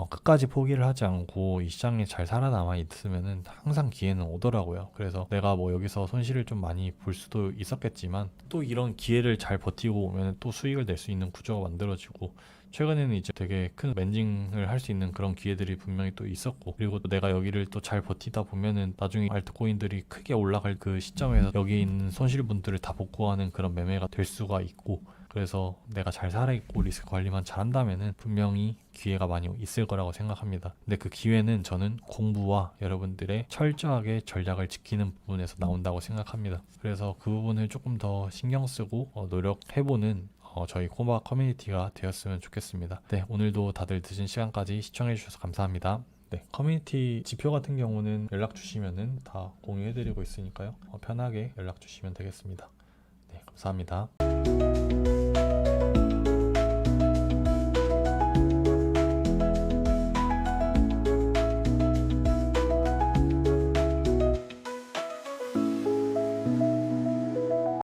끝까지 포기를 하지 않고 이 시장에 잘 살아남아 있으면은 항상 기회는 오더라고요. 그래서 내가 뭐 여기서 손실을 좀 많이 볼 수도 있었겠지만 또 이런 기회를 잘 버티고 오면 또 수익을 낼 수 있는 구조가 만들어지고, 최근에는 이제 되게 큰 멘징을 할 수 있는 그런 기회들이 분명히 또 있었고, 그리고 또 내가 여기를 또 잘 버티다 보면은 나중에 알트코인들이 크게 올라갈 그 시점에서 여기 있는 손실분들을 다 복구하는 그런 매매가 될 수가 있고, 그래서 내가 잘 살아있고 리스크 관리만 잘한다면은 분명히 기회가 많이 있을 거라고 생각합니다. 근데 그 기회는 저는 공부와 여러분들의 철저하게 전략을 지키는 부분에서 나온다고 생각합니다. 그래서 그 부분을 조금 더 신경 쓰고 노력해보는 저희 코마 커뮤니티가 되었으면 좋겠습니다. 네, 오늘도 다들 늦은 시간까지 시청해주셔서 감사합니다. 네, 커뮤니티 지표 같은 경우는 연락 주시면은 다 공유해드리고 있으니까요. 편하게 연락 주시면 되겠습니다. 네, 감사합니다.